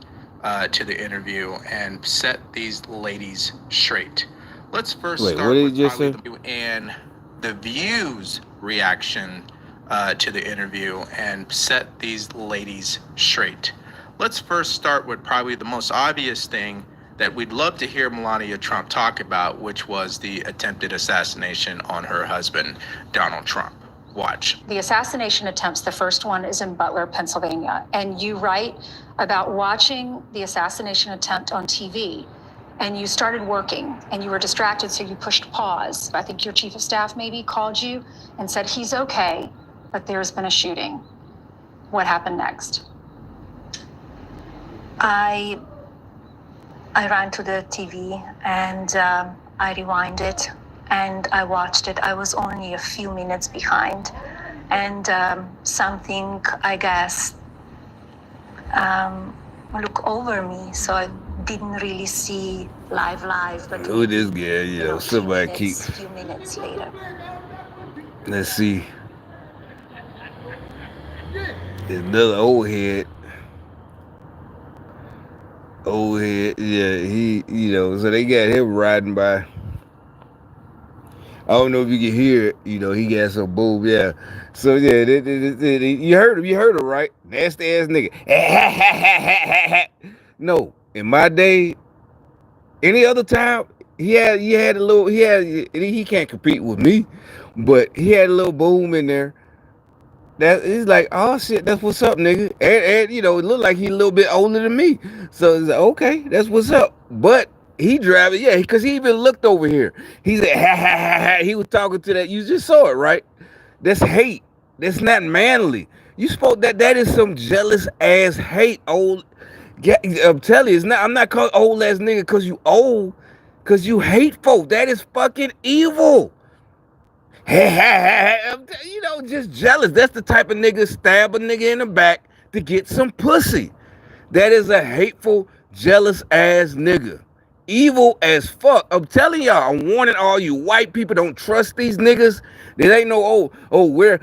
to the interview and set these ladies straight. Let's first start with and the View's reaction to the interview and set these ladies straight. Let's first start with probably the most obvious thing that we'd love to hear Melania Trump talk about, which was the attempted assassination on her husband, Donald Trump. Watch. The assassination attempts, the first one is in Butler, Pennsylvania. And you write about watching the assassination attempt on TV. And you started working and you were distracted, so you pushed pause. I think your chief of staff maybe called you and said, he's okay, but there's been a shooting. What happened next? I ran to the TV and I rewinded and I watched it. I was only a few minutes behind. And something, I guess, looked over me. So I didn't really see live, but who this guy, somebody keep. A few minutes later. Let's see. Another old head. Old head, yeah, so they got him riding by. I don't know if you can hear it, he got some boom, yeah. So yeah, you heard him, right? Nasty ass nigga. No, in my day, any other time, he can't compete with me, but he had a little boom in there. That he's like, oh shit, that's what's up, nigga. And it looked like he's a little bit older than me. So he's like, okay, that's what's up. But he driving, yeah, because he even looked over here. He said, ha ha ha ha. He was talking to that. You just saw it, right? That's hate. That's not manly. You spoke that is some jealous ass hate, old. Yeah, I'm telling you, it's not. I'm not calling old ass nigga because you old, because you hate folk. That is fucking evil. Just jealous. That's the type of nigga stab a nigga in the back to get some pussy. That is a hateful, jealous ass nigga. Evil as fuck. I'm telling y'all, I'm warning all you white people, don't trust these niggas. They ain't no, we're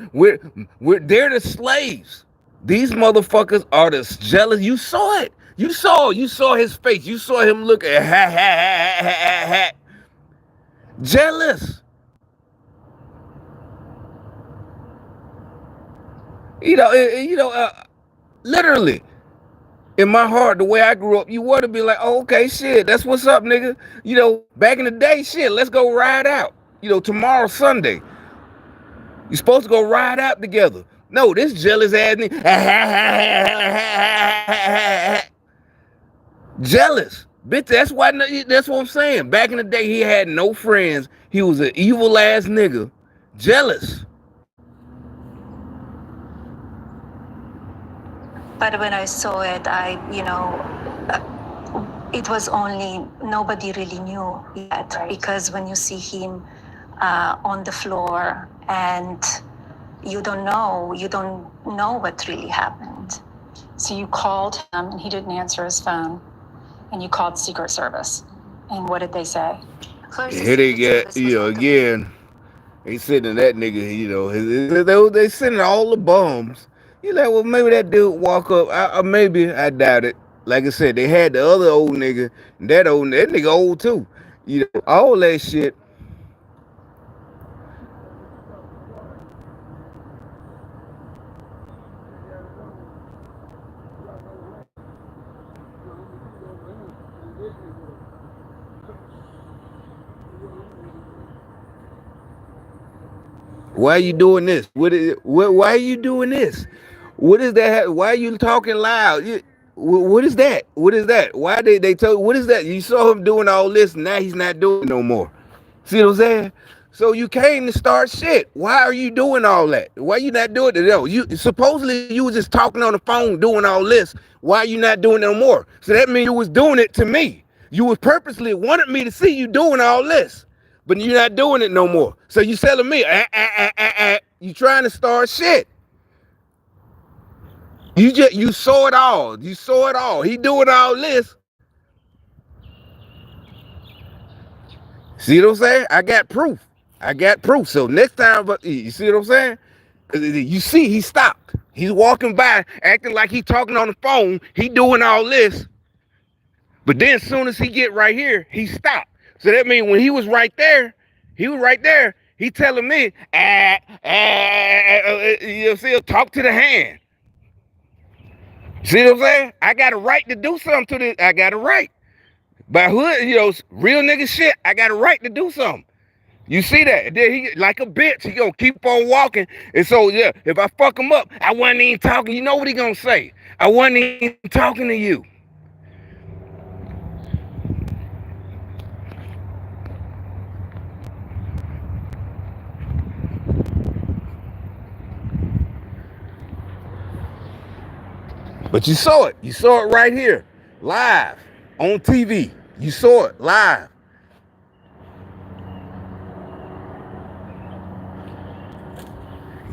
they're the slaves. These motherfuckers are the jealous. You saw it. You saw his face. You saw him look at ha. Jealous. Literally, in my heart, the way I grew up, you want to be like, oh, okay, shit, that's what's up, nigga. Back in the day, shit, let's go ride out. Tomorrow, Sunday. You're supposed to go ride out together. No, this jealous ass nigga. Jealous. Bitch, that's what I'm saying. Back in the day, he had no friends. He was an evil ass nigga. Jealous. But when I saw it, it was only, nobody really knew yet, because when you see him on the floor and you don't know what really happened. So you called him and he didn't answer his phone, and you called Secret Service. And what did they say? Here they get, again, they sending that nigga, they sending all the bums. You're like, well, maybe that dude walk up. Maybe, I doubt it. Like I said, they had the other old nigga. That nigga old too. All that shit. Why are you doing this? Why are you doing this? What is that? Why are you talking loud? What is that? What is that? Why they told? What is that? You saw him doing all this, and now he's not doing it no more. See what I'm saying? So you came to start shit. Why are you doing all that? Why you not doing it? No, you supposedly you was just talking on the phone doing all this. Why are you not doing it no more? So that means you was doing it to me. You was purposely wanted me to see you doing all this, but you're not doing it no more. So you telling me, you trying to start shit. You saw it all. You saw it all. He doing all this. See what I'm saying? I got proof. So next time, you see what I'm saying? You see, he stopped. He's walking by, acting like he talking on the phone. He doing all this. But then as soon as he get right here, he stopped. So that means when he was right there, he telling me, see, talk to the hand. See what I'm saying? I got a right to do something to this. I got a right. By hood, real nigga shit, I got a right to do something. You see that? And then he, like a bitch, he gonna keep on walking. And so, yeah, if I fuck him up, I wasn't even talking. You know what he gonna say? I wasn't even talking to you. But you saw it. You saw it right here, live, on TV. You saw it live.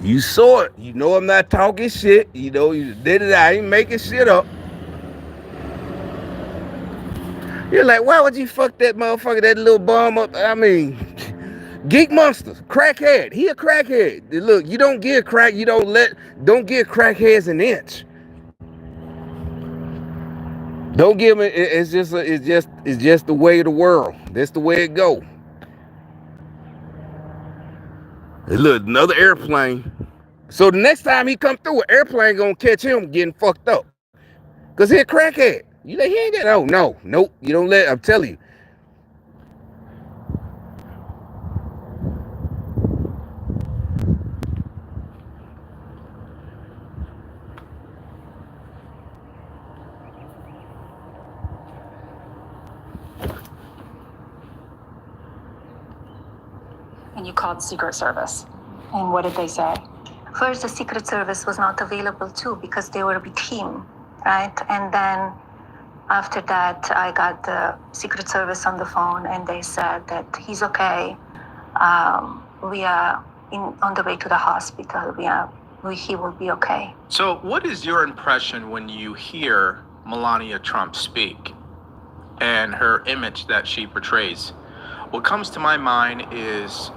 You saw it. You know I'm not talking shit. You did it. I ain't making shit up. You're like, why would you fuck that motherfucker, that little bum up? I mean, Geek Monsters, crackhead. He a crackhead. Look, you don't give crack. You don't give crackheads an inch. Don't give them. It's just the way of the world. That's the way it go. Look, another airplane. So the next time he come through, an airplane gonna catch him getting fucked up. Cause he a crackhead. You like he ain't that? Oh no, nope. You don't let. I'm telling you. And you called Secret Service. And what did they say? First, the Secret Service was not available too because they were with him, right? And then after that, I got the Secret Service on the phone and they said that he's okay. We are on the way to the hospital. He will be okay. So what is your impression when you hear Melania Trump speak and her image that she portrays? What comes to my mind is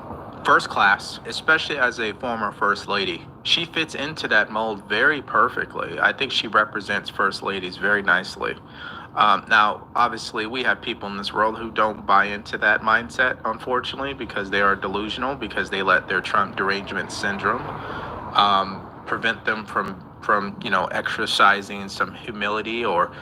first class, especially as a former first lady. She fits into that mold very perfectly. I think she represents first ladies very nicely. Now, obviously, we have people in this world who don't buy into that mindset, unfortunately, because they are delusional, because they let their Trump derangement syndrome prevent them from exercising some humility or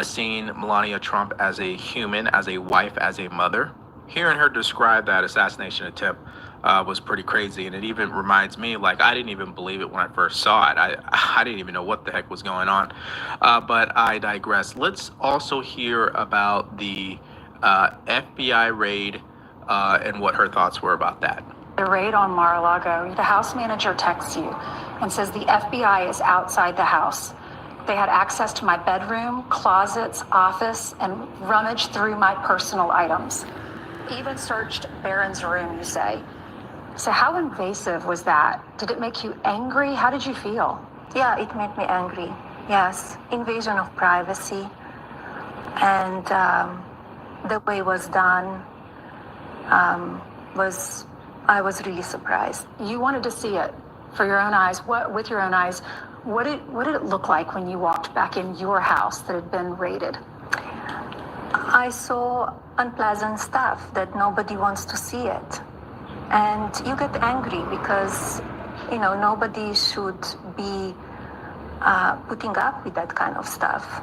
seeing Melania Trump as a human, as a wife, as a mother. Hearing her describe that assassination attempt was pretty crazy, and it even reminds me, like, I didn't even believe it when I first saw it. I didn't even know what the heck was going on, but I digress. Let's also hear about the FBI raid and what her thoughts were about that. The raid on Mar-a-Lago, the house manager texts you and says the FBI is outside the house. They had access to my bedroom, closets, office, and rummaged through my personal items. Even searched Barron's room, you say. So how invasive was that? Did it make you angry? How did you feel? Yeah, it made me angry. Yes, invasion of privacy. And the way it was done I was really surprised. You wanted to see it for your own eyes. With your own eyes, what did it look like when you walked back in your house that had been raided? I saw unpleasant stuff that nobody wants to see it. And you get angry because, nobody should be putting up with that kind of stuff.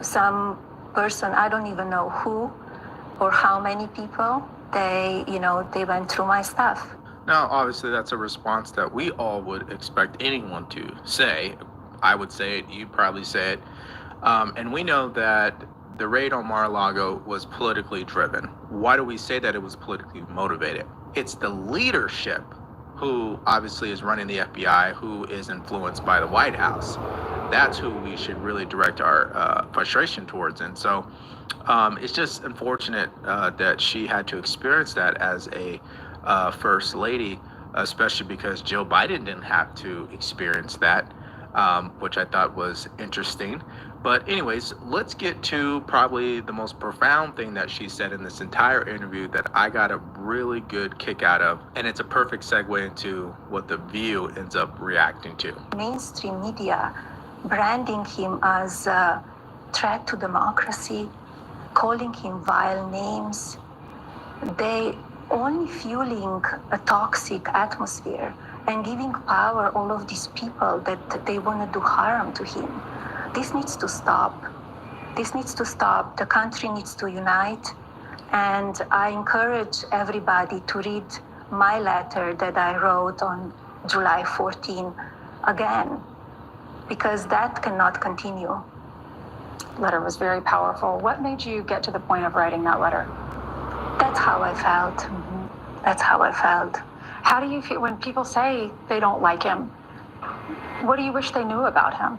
Some person, I don't even know who or how many people, they went through my stuff. Now, obviously, that's a response that we all would expect anyone to say. I would say it, you'd probably say it. And we know that the raid on Mar-a-Lago was politically driven. Why do we say that it was politically motivated? It's the leadership who obviously is running the FBI, who is influenced by the White House. That's who we should really direct our frustration towards. And so it's just unfortunate that she had to experience that as a first lady, especially because Joe Biden didn't have to experience that, which I thought was interesting. But anyways, let's get to probably the most profound thing that she said in this entire interview that I got a really good kick out of. And it's a perfect segue into what The View ends up reacting to. Mainstream media branding him as a threat to democracy, calling him vile names. They only fueling a toxic atmosphere and giving power all of these people that they want to do harm to him. This needs to stop. This needs to stop. The country needs to unite. And I encourage everybody to read my letter that I wrote on July 14 again, because that cannot continue. Letter was very powerful. What made you get to the point of writing that letter? That's how I felt. That's how I felt. How do you feel when people say they don't like him? What do you wish they knew about him?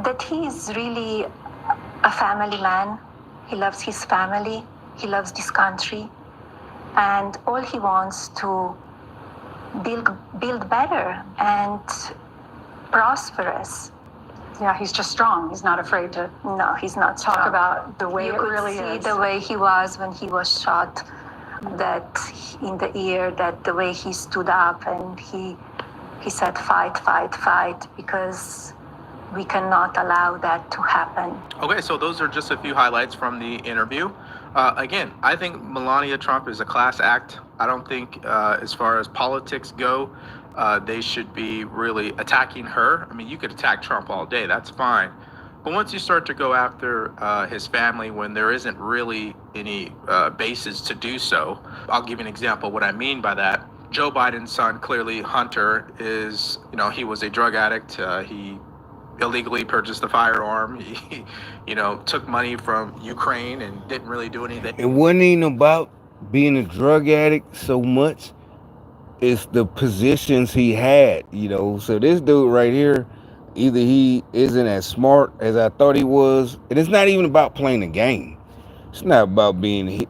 That he is really a family man. He loves his family. He loves this country. And all he wants to build better and prosperous. Yeah, he's just strong. He's not afraid to. No, he's not talk strong. about the way you it really could see is. the way he was when he was shot that in the ear, that the way he stood up and he said, fight, fight, fight, because we cannot allow that to happen. Okay, so those are just a few highlights from the interview. Again, I think Melania Trump is a class act. I don't think, as far as politics go, they should be really attacking her. I mean, you could attack Trump all day, that's fine. But once you start to go after his family when there isn't really any basis to do so, I'll give you an example of what I mean by that. Joe Biden's son, clearly Hunter, is, he was a drug addict. He illegally purchased a firearm. He, took money from Ukraine and didn't really do anything. It wasn't even about being a drug addict so much. It's the positions he had, So this dude right here, either he isn't as smart as I thought he was. And it's not even about playing a game. It's not about being,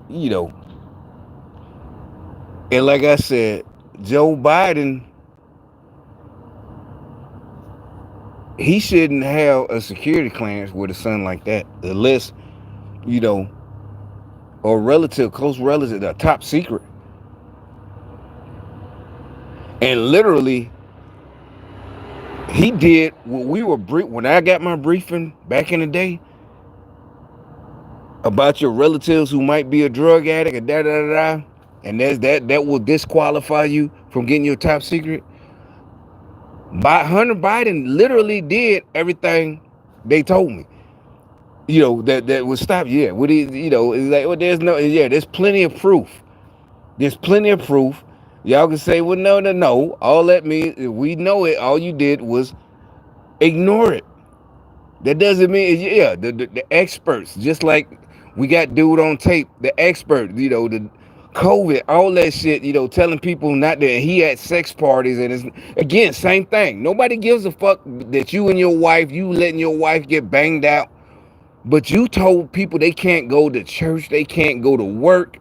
And like I said, Joe Biden, he shouldn't have a security clearance with a son like that, unless, a relative, close relative, a top secret. And literally, he did what we were when I got my briefing back in the day about your relatives who might be a drug addict, and and that will disqualify you from getting your top secret. Hunter Biden literally did everything they told me. That would stop. Yeah, what it's like, well, there's plenty of proof. There's plenty of proof. Y'all can say, well, no. All that means, we know it. All you did was ignore it. That doesn't mean, the experts, just like we got dude on tape, the expert, the COVID, all that shit, telling people not that he had sex parties. And it's, again, same thing. Nobody gives a fuck that you and your wife, you letting your wife get banged out. But you told people they can't go to church, they can't go to work.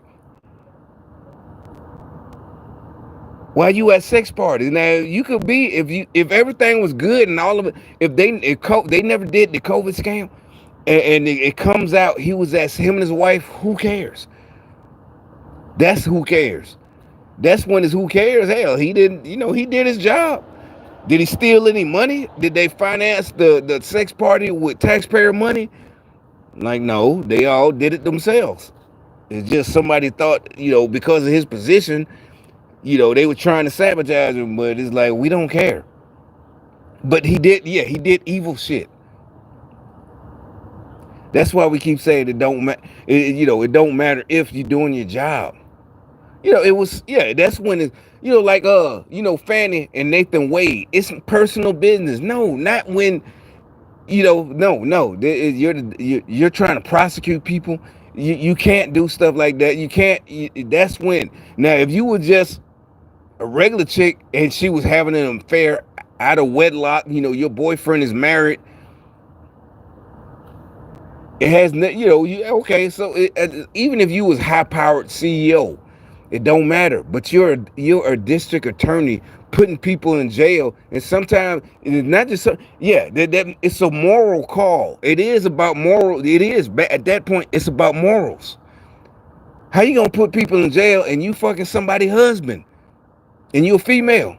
While you at sex parties. Now you could be, if everything was good and all of it, if they never did the COVID scam, and it comes out he was at him and his wife, who cares? That's who cares. That's when it's who cares. Hell, he didn't, he did his job. Did he steal any money? Did they finance the sex party with taxpayer money? Like, no, they all did it themselves. It's just somebody thought, because of his position, they were trying to sabotage him, but it's like, we don't care. But he did evil shit. That's why we keep saying it don't matter. It don't matter if you're doing your job. It was, that's when it, like, Fannie and Nathan Wade, it's personal business. No, not when, no. You're trying to prosecute people. You can't do stuff like that. You can't, that's when. Now, if you were just a regular chick and she was having an affair out of wedlock, your boyfriend is married, it has okay, so even if you was high-powered CEO, it don't matter. But you're a district attorney putting people in jail, and sometimes it's not just that it's a moral call. It is about moral. It is, at that point, it's about morals. How you gonna put people in jail and you fucking somebody's husband and you're a female?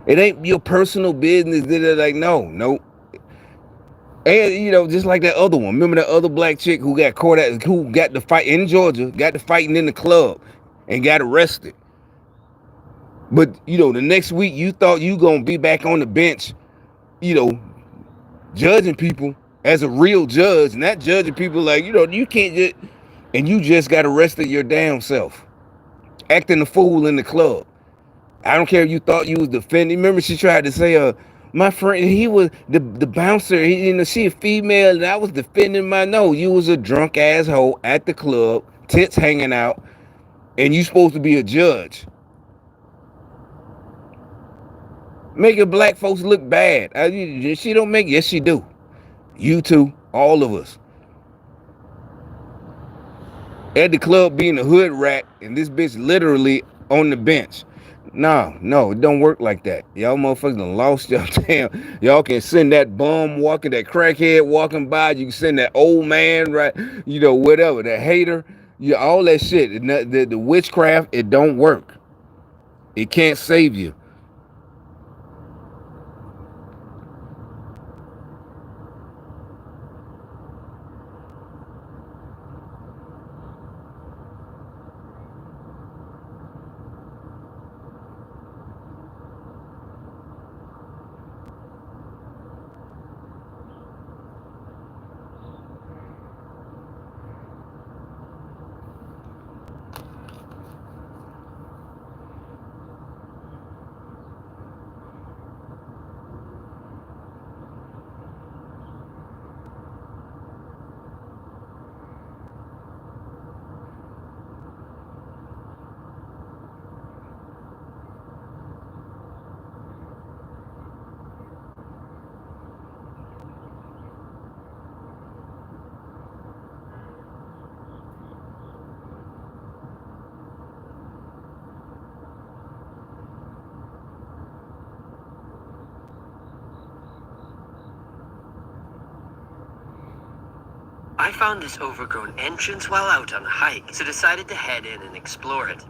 It ain't your personal business. They're like, no. And just like that other one. Remember that other black chick who got caught who got the fight in Georgia, got the fighting in the club and got arrested. But the next week you thought you gonna be back on the bench, judging people as a real judge, not judging people like, you can't just, and you just got arrested your damn self, acting a fool in the club. I don't care if you thought you was defending. Remember she tried to say, my friend, he was the bouncer, she a female, and I was defending no, you was a drunk asshole at the club, tits hanging out, and you supposed to be a judge. Making black folks look bad. She don't make, yes she do. You too, all of us. At the club being a hood rat, and this bitch literally on the bench. No, it don't work like that. Y'all motherfuckers done lost y'all damn. Y'all can send that bum walking, that crackhead walking by. You can send that old man, right? Whatever, that hater. Yeah, all that shit. The witchcraft, it don't work. It can't save you. I found this overgrown entrance while out on a hike, so decided to head in and explore it.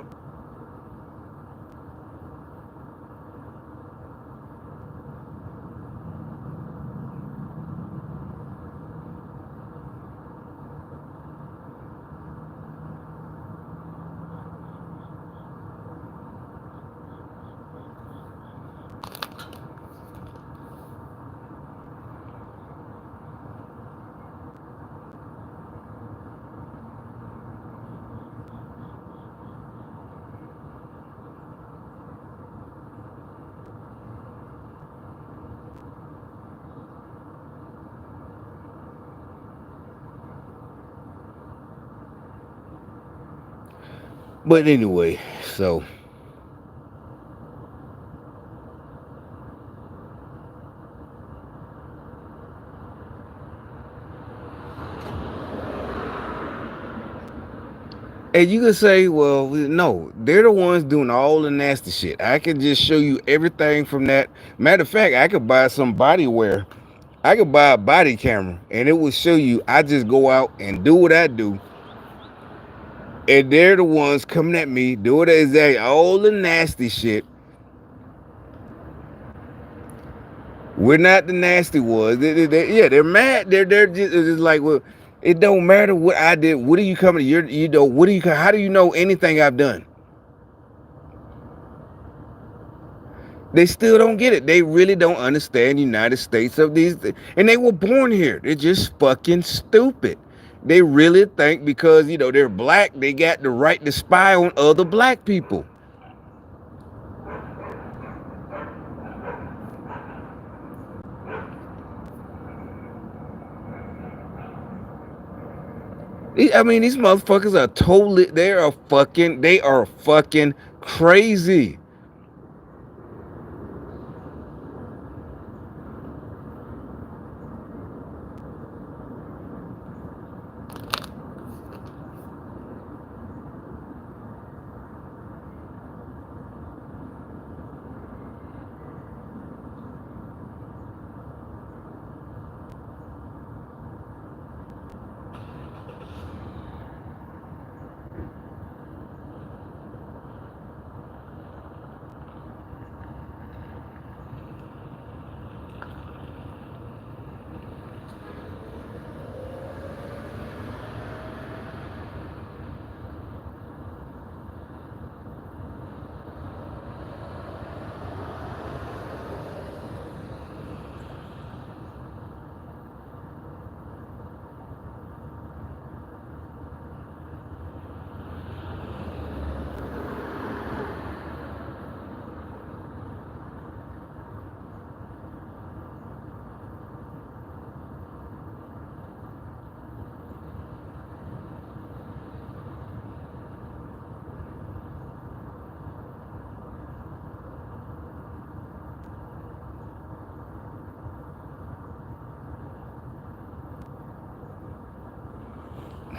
But anyway, so and you can say, well, no, they're the ones doing all the nasty shit. I can just show you everything from that. Matter of fact, I could buy some body wear. I could buy a body camera and it will show you I just go out and do what I do. And they're the ones coming at me, doing exactly all the nasty shit. We're not the nasty ones. They're mad. They're just like, well, it don't matter what I did. What are you coming to? You know, what do you? How do you know anything I've done? They still don't get it. They really don't understand the United States of these. And they were born here. They're just fucking stupid. They really think because, you know, they're black, they got the right to spy on other black people. I mean, these motherfuckers are totally, they are fucking crazy.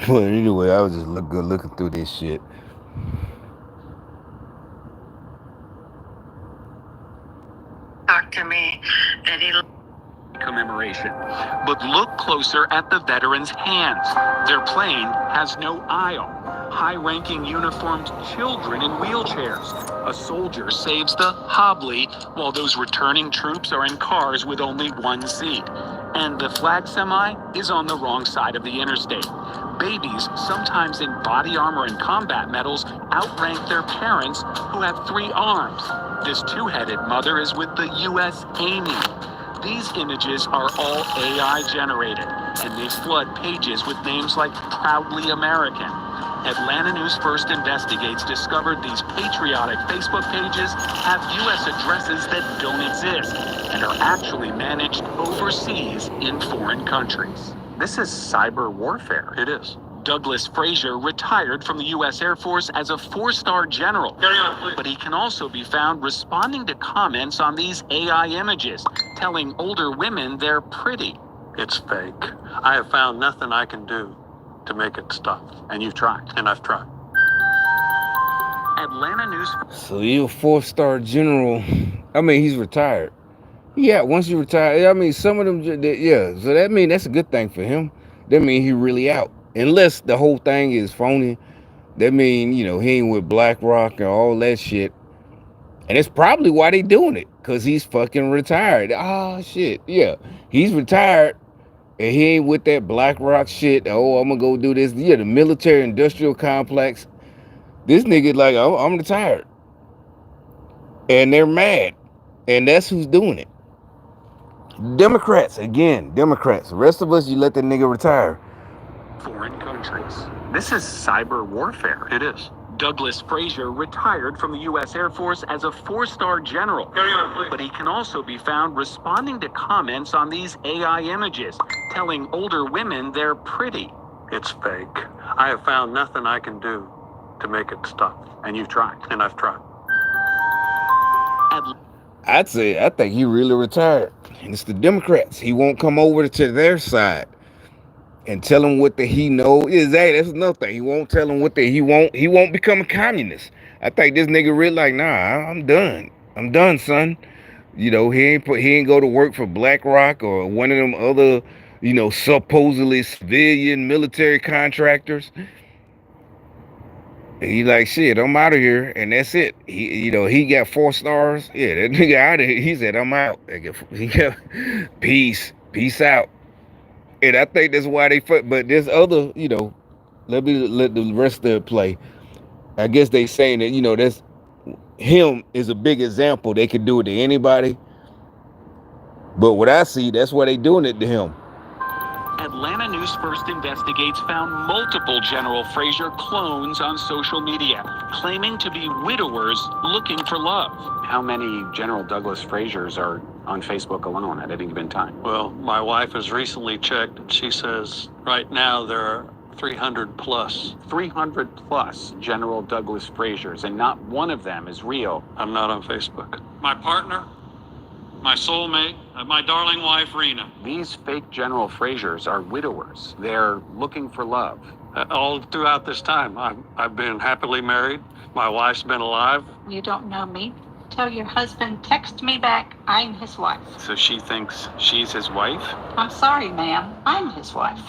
But anyway, I was just looking through this shit. Talk to me that he commemoration. But look closer at the veterans' hands. Their plane has no aisle. high-ranking uniformed children in wheelchairs. A soldier saves the hobbly, while those returning troops are in cars with only one seat. And the flag semi is on the wrong side of the interstate. Babies, sometimes in body armor and combat medals, outrank their parents who have 3 arms. This two-headed mother is with the U.S. Army. These images are all AI generated, and they flood pages with names like Proudly American. Atlanta News First Investigates discovered these patriotic Facebook pages have U.S. addresses that don't exist and are actually managed overseas in foreign countries. This is cyber warfare. It is. Douglas Frazier retired from the U.S. Air Force as a 4-star general, but he can also be found responding to comments on these AI images, telling older women they're pretty. It's fake. I have found nothing I can do to make it stop. And you've tried. And I've tried. Atlanta News. So you're a 4-star general. I mean, he's retired. Yeah, once you retire, I mean, some of them, yeah. So that means that's a good thing for him. That means he really out. Unless the whole thing is phony. That means, he ain't with BlackRock and all that shit. And it's probably why they doing it. Because he's fucking retired. Oh, shit. Yeah. He's retired. And he ain't with that BlackRock shit. Oh, I'm going to go do this. Yeah, the military industrial complex. This nigga like, oh, I'm retired. And they're mad. And that's who's doing it. Democrats. The rest of us, you let that nigga retire. Foreign countries. This is cyber warfare. It is. Douglas Frazier retired from the U.S. Air Force as a 4-star general, but he can also be found responding to comments on these AI images, telling older women they're pretty. It's fake. I have found nothing I can do to make it stop. And you've tried. And I've tried. I think he really retired. And it's the Democrats. He won't come over to their side and tell them what he knows. Exactly, that's another thing. He won't tell them he won't become a communist. I think this nigga really like, nah, I'm done. I'm done, son. He ain't go to work for BlackRock or one of them other, supposedly civilian military contractors. And he like, shit, I'm out of here, and that's it. He got 4 stars. Yeah, that nigga out of here. He said, I'm out. He got peace out. And I think that's why but there's other, let the rest of it play. I guess they saying that, that's him is a big example. They could do it to anybody. But what I see, that's why they doing it to him. Atlanta News First Investigates found multiple General Frazier clones on social media, claiming to be widowers looking for love. How many General Douglas Fraziers are on Facebook alone at any given time? Well, my wife has recently checked, and she says right now there are 300 plus. 300 plus General Douglas Fraziers, and not one of them is real. I'm not on Facebook. My partner, my soulmate, my darling wife, Rena. These fake General Fraziers are widowers. They're looking for love. All throughout this time, I've been happily married. My wife's been alive. You don't know me? Tell your husband, text me back, I'm his wife. So she thinks she's his wife? I'm sorry, ma'am, I'm his wife.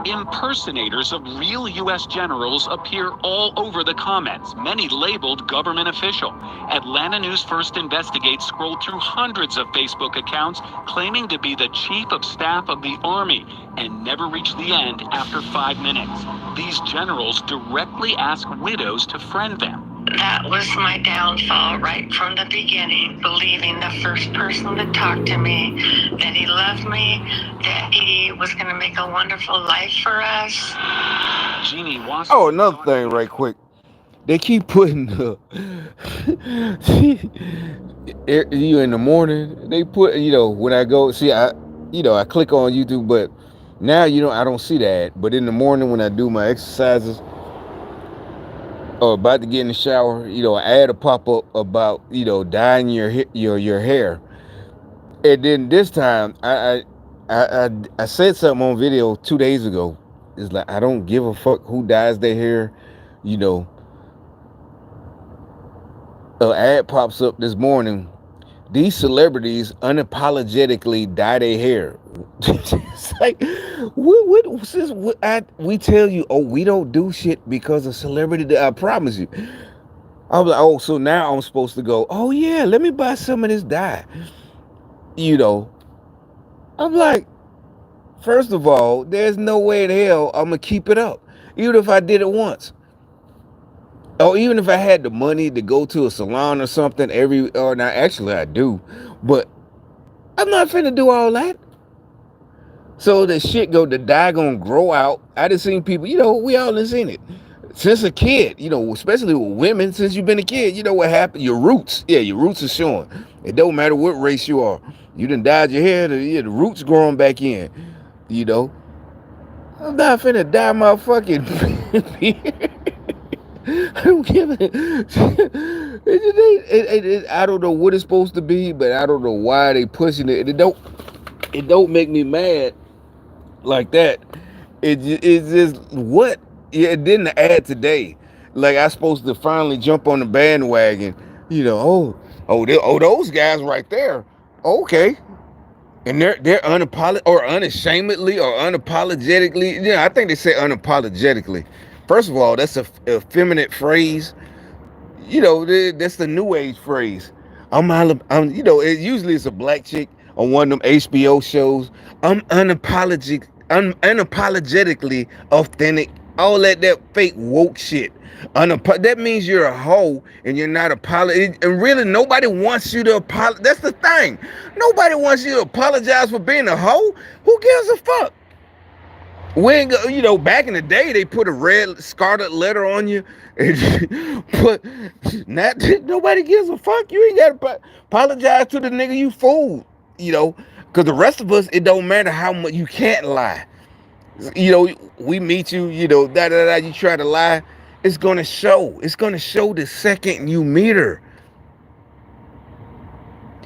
Impersonators of real U.S. generals appear all over the comments, many labeled government official. Atlanta News First Investigates scrolled through hundreds of Facebook accounts claiming to be the chief of staff of the Army and never reached the end after 5 minutes. These generals directly ask widows to friend them. That was my downfall right from the beginning, believing the first person that talked to me, that he loved me, that he was going to make a wonderful life for us. Jeannie Wasser. Oh, another thing right quick. They keep putting you in the morning. They put, when I go, see, I click on YouTube, but now, I don't see that. But in the morning when I do my exercises, or about to get in the shower, an ad will pop up about, dyeing your hair. And then this time, I said something on video 2 days ago. It's like, I don't give a fuck who dyes their hair. An ad pops up this morning these celebrities unapologetically dye their hair. It's like, we tell you, oh, we don't do shit because of celebrity. I promise you. I was like, oh, so now I'm supposed to go, oh yeah, let me buy some of this dye. You know, I'm like, first of all, there's no way in hell I'm gonna keep it up, even if I did it once. Or even if I had the money to go to a salon or something or now actually I do, but I'm not finna do all that. So the dye gonna grow out. I done seen people, we all done seen it. Since a kid, especially with women, since you've been a kid, you know what happened? Your roots are showing. It don't matter what race you are. You done dyed your hair, the roots growing back in, you know. I'm not finna dye my fucking beard. I don't give it. I don't know what it's supposed to be, but I don't know why they pushing it. It don't make me mad like that. It's just what? Yeah, it didn't add today. Like I supposed to finally jump on the bandwagon. Those guys right there. Okay. And they're unashamedly or unapologetically. Yeah, I think they say unapologetically. First of all, that's a effeminate phrase. That's the new age phrase. It usually it's a black chick on one of them HBO shows. I'm unapologetically authentic. All that fake woke shit. That means you're a hoe and you're not and really nobody wants you to apologize. That's the thing. Nobody wants you to apologize for being a hoe. Who gives a fuck? When back in the day they put a red scarlet letter on you, but nobody gives a fuck. You ain't gotta apologize to the nigga you fooled, because the rest of us, it don't matter how much you can't lie. We meet you, you try to lie, it's gonna show. It's gonna show the second you meet her.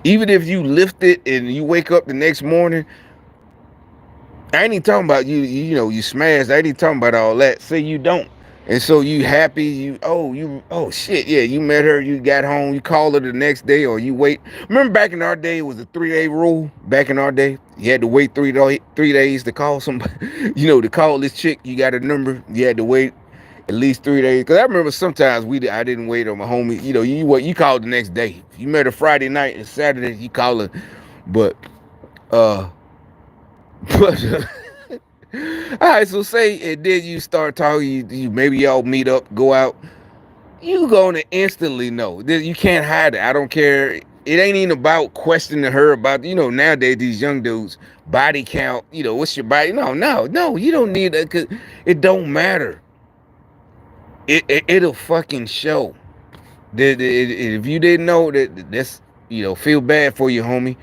Even if you lift it and you wake up the next morning. I ain't even talking about you smashed. I ain't even talking about all that. Say you don't. And so you happy, oh shit, yeah, you met her, you got home, you call her the next day or you wait. Remember back in our day, it was a 3-day rule. Back in our day, you had to wait 3 days to call somebody, to call this chick, you got a number, you had to wait at least 3 days. Cause I remember sometimes I didn't wait on my homie, you called the next day. If you met her Friday night and Saturday, you call her, but all right, so say and then you start talking, you maybe y'all meet up, go out, you gonna instantly know. You can't hide it. I don't care. It ain't even about questioning her about, nowadays these young dudes, body count, what's your body? No, you don't need that, because it don't matter. It'll fucking show. If you didn't know that's, feel bad for you, homie.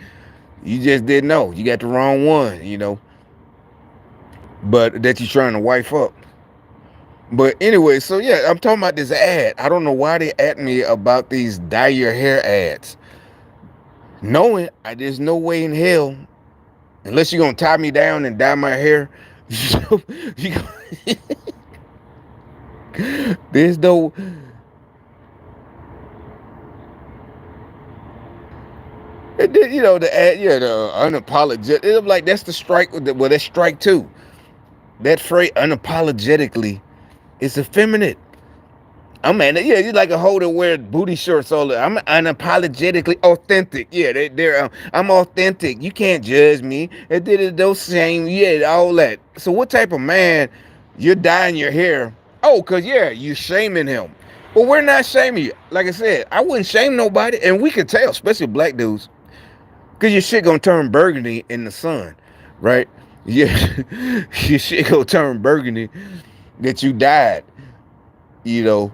You just didn't know. You got the wrong one, but that you're trying to wife up. But anyway, so yeah, I'm talking about this ad. I don't know why they at me about these dye your hair ads. Knowing there's no way in hell, unless you're gonna tie me down and dye my hair, there's no. And then, the ad, the unapologetic. I'm like, that's the strike. Well, that's strike two. That phrase unapologetically is effeminate. You like a hoe that wear booty shorts all the. I'm unapologetically authentic. Yeah, I'm authentic. You can't judge me. It did it those same. Yeah, all that. So what type of man you're dyeing your hair? Oh, cause you're shaming him. Well, we're not shaming you. Like I said, I wouldn't shame nobody, and we could tell, especially black dudes, cause your shit gonna turn burgundy in the sun, right? Yeah, your shit gonna turn burgundy that you dyed. I ain't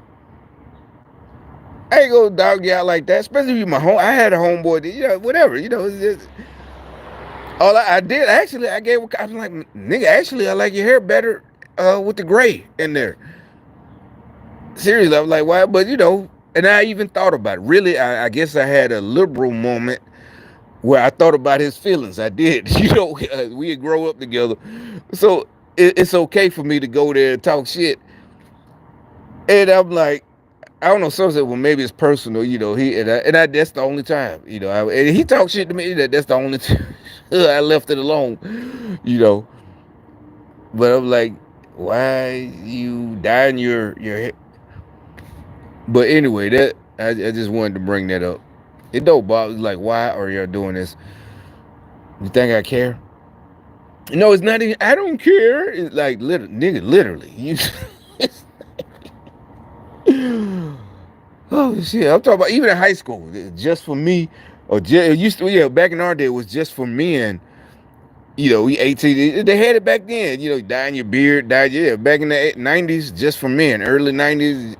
gonna dog you out like that, especially if you my home. I had a homeboy, whatever, it's just, all I did, actually, I was like, nigga, actually, I like your hair better with the gray in there. Seriously, I was like, why? But, and I even thought about it. Really, I guess I had a liberal moment where I thought about his feelings. I did, we had grow up together. So it's okay for me to go there and talk shit. And I'm like, I don't know. Some said, well, maybe it's personal. That's the only time. And he talked shit to me. That's the only time I left it alone. But I'm like, why you dyeing your hair? But anyway, I just wanted to bring that up. It don't bother. Like, why are y'all doing this? You think I care? No, it's not even. I don't care. It's like, nigga, literally. Oh shit! I'm talking about even in high school, just for me, or it used to. Yeah, back in our day, it was just for men. We 18. They had it back then. Dyeing your beard, back in the 90s, just for men. Early 90s,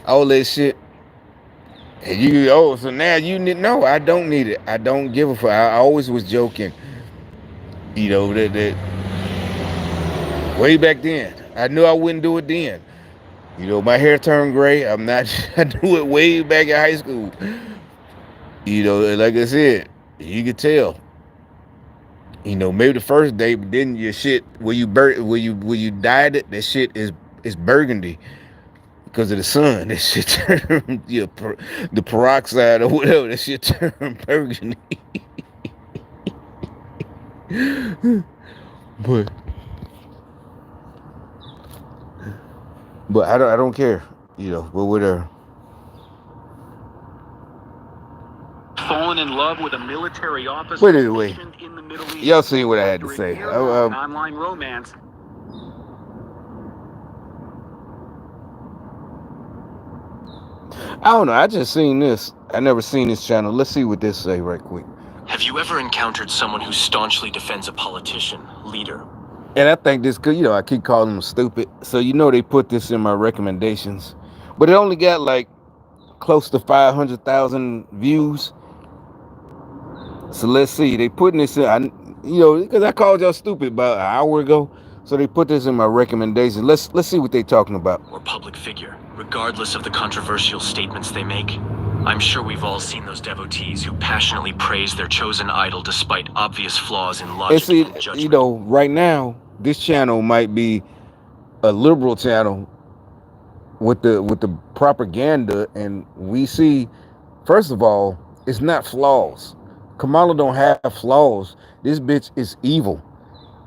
all that shit. And so now you need. No, I don't need it. I don't give a fuck. I always was joking. That way back then, I knew I wouldn't do it then. My hair turned gray. I'm not. I knew it way back in high school. Like I said, you could tell. Maybe the first day, but then your shit where you dyed it, that shit is burgundy because of the sun. That shit turned the peroxide or whatever. That shit turned burgundy. but I don't care. But whatever. Fallen in love with a military officer. But anyway, in the Middle East. y'all see what I had to say. An online romance. I don't know. I just seen this. I never seen this channel. Let's see what this say right quick. Have you ever encountered someone who staunchly defends a politician, leader? And I think this could, I keep calling them stupid. So they put this in my recommendations, but it only got like close to 500,000 views. So let's see. They putting this in, because I called y'all stupid about an hour ago. So they put this in my recommendations. Let's see what they talking about. Or public figure, regardless of the controversial statements they make. I'm sure we've all seen those devotees who passionately praise their chosen idol despite obvious flaws in logic and judgment. Right now, this channel might be a liberal channel with the propaganda, and we see, first of all, it's not flaws. Kamala don't have flaws. This bitch is evil.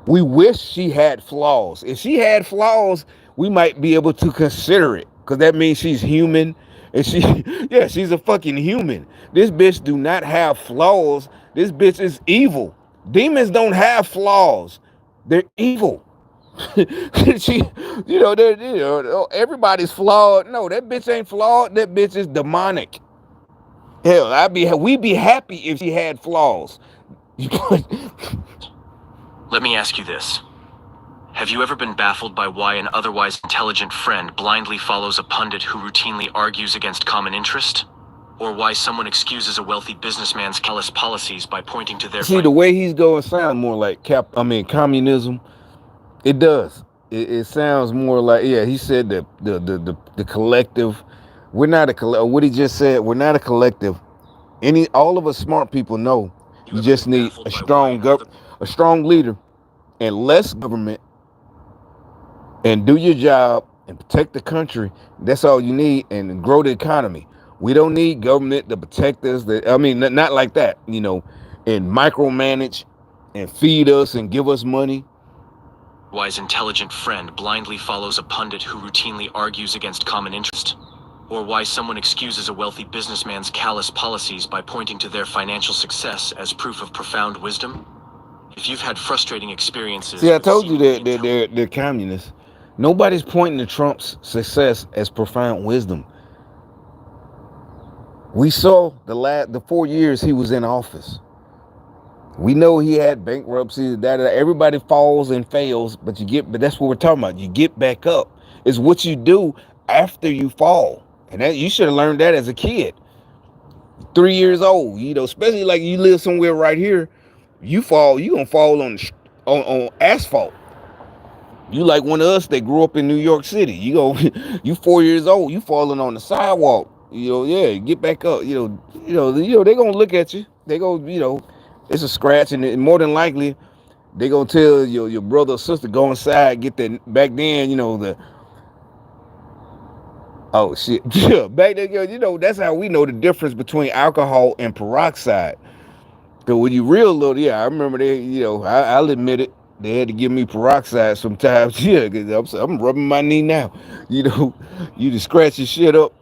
We wish she had flaws. If she had flaws, we might be able to consider it, because that means she's human. And she's a fucking human. This bitch do not have flaws. This bitch is evil. Demons don't have flaws. They're evil. Everybody's flawed. No, that bitch ain't flawed. That bitch is demonic. Hell, we'd be happy if she had flaws. Let me ask you this. Have you ever been baffled by why an otherwise intelligent friend blindly follows a pundit who routinely argues against common interest? Or why someone excuses a wealthy businessman's callous policies by pointing to their... See, the way he's going sound more like communism. It does. It sounds more like, he said the collective. We're not a collective. What he just said, we're not a collective. All of us smart people know you just need a strong leader and less government, and do your job and protect the country. That's all you need, and grow the economy. We don't need government to protect us. Not like that, and micromanage and feed us and give us money. Wise intelligent friend blindly follows a pundit who routinely argues against common interest? Or why someone excuses a wealthy businessman's callous policies by pointing to their financial success as proof of profound wisdom? If you've had frustrating experiences... See, I told you that they're communists. Nobody's pointing to Trump's success as profound wisdom. We saw the 4 years he was in office. We know he had bankruptcy. Everybody falls and fails, but that's what we're talking about. You get back up. It's what you do after you fall. And you should have learned that as a kid. 3 years old, especially like you live somewhere right here, you gonna fall on asphalt. You like one of us that grew up in New York City. You 4 years old, you falling on the sidewalk. Get back up. They gonna look at you. They go, it's a scratch, and more than likely, they gonna tell your brother or sister, go inside, get that. Back then, Oh shit! Yeah, back then, you know, that's how we know the difference between alcohol and peroxide. Cause when you real little, yeah, I remember they, you know, I'll admit it. They had to give me peroxide sometimes. Yeah, cause I'm rubbing my knee now. You know, you just scratch your shit up,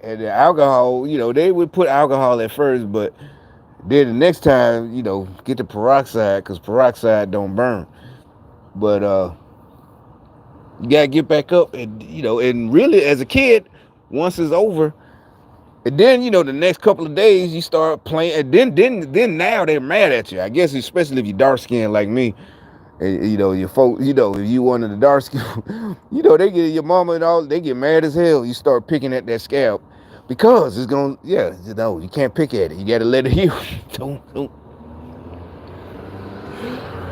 and the alcohol, you know, they would put alcohol at first, but then the next time, you know, get the peroxide, cause peroxide don't burn. But you gotta get back up, and you know, and really as a kid, once it's over, and then you know the next couple of days you start playing, and then now they're mad at you. I guess especially if you're dark skinned like me, and you know your folks, you know if you one of the dark skin, you know they get your mama and all, they get mad as hell. You start picking at that scalp because it's gonna, yeah, you know you can't pick at it. You gotta let it heal. don't.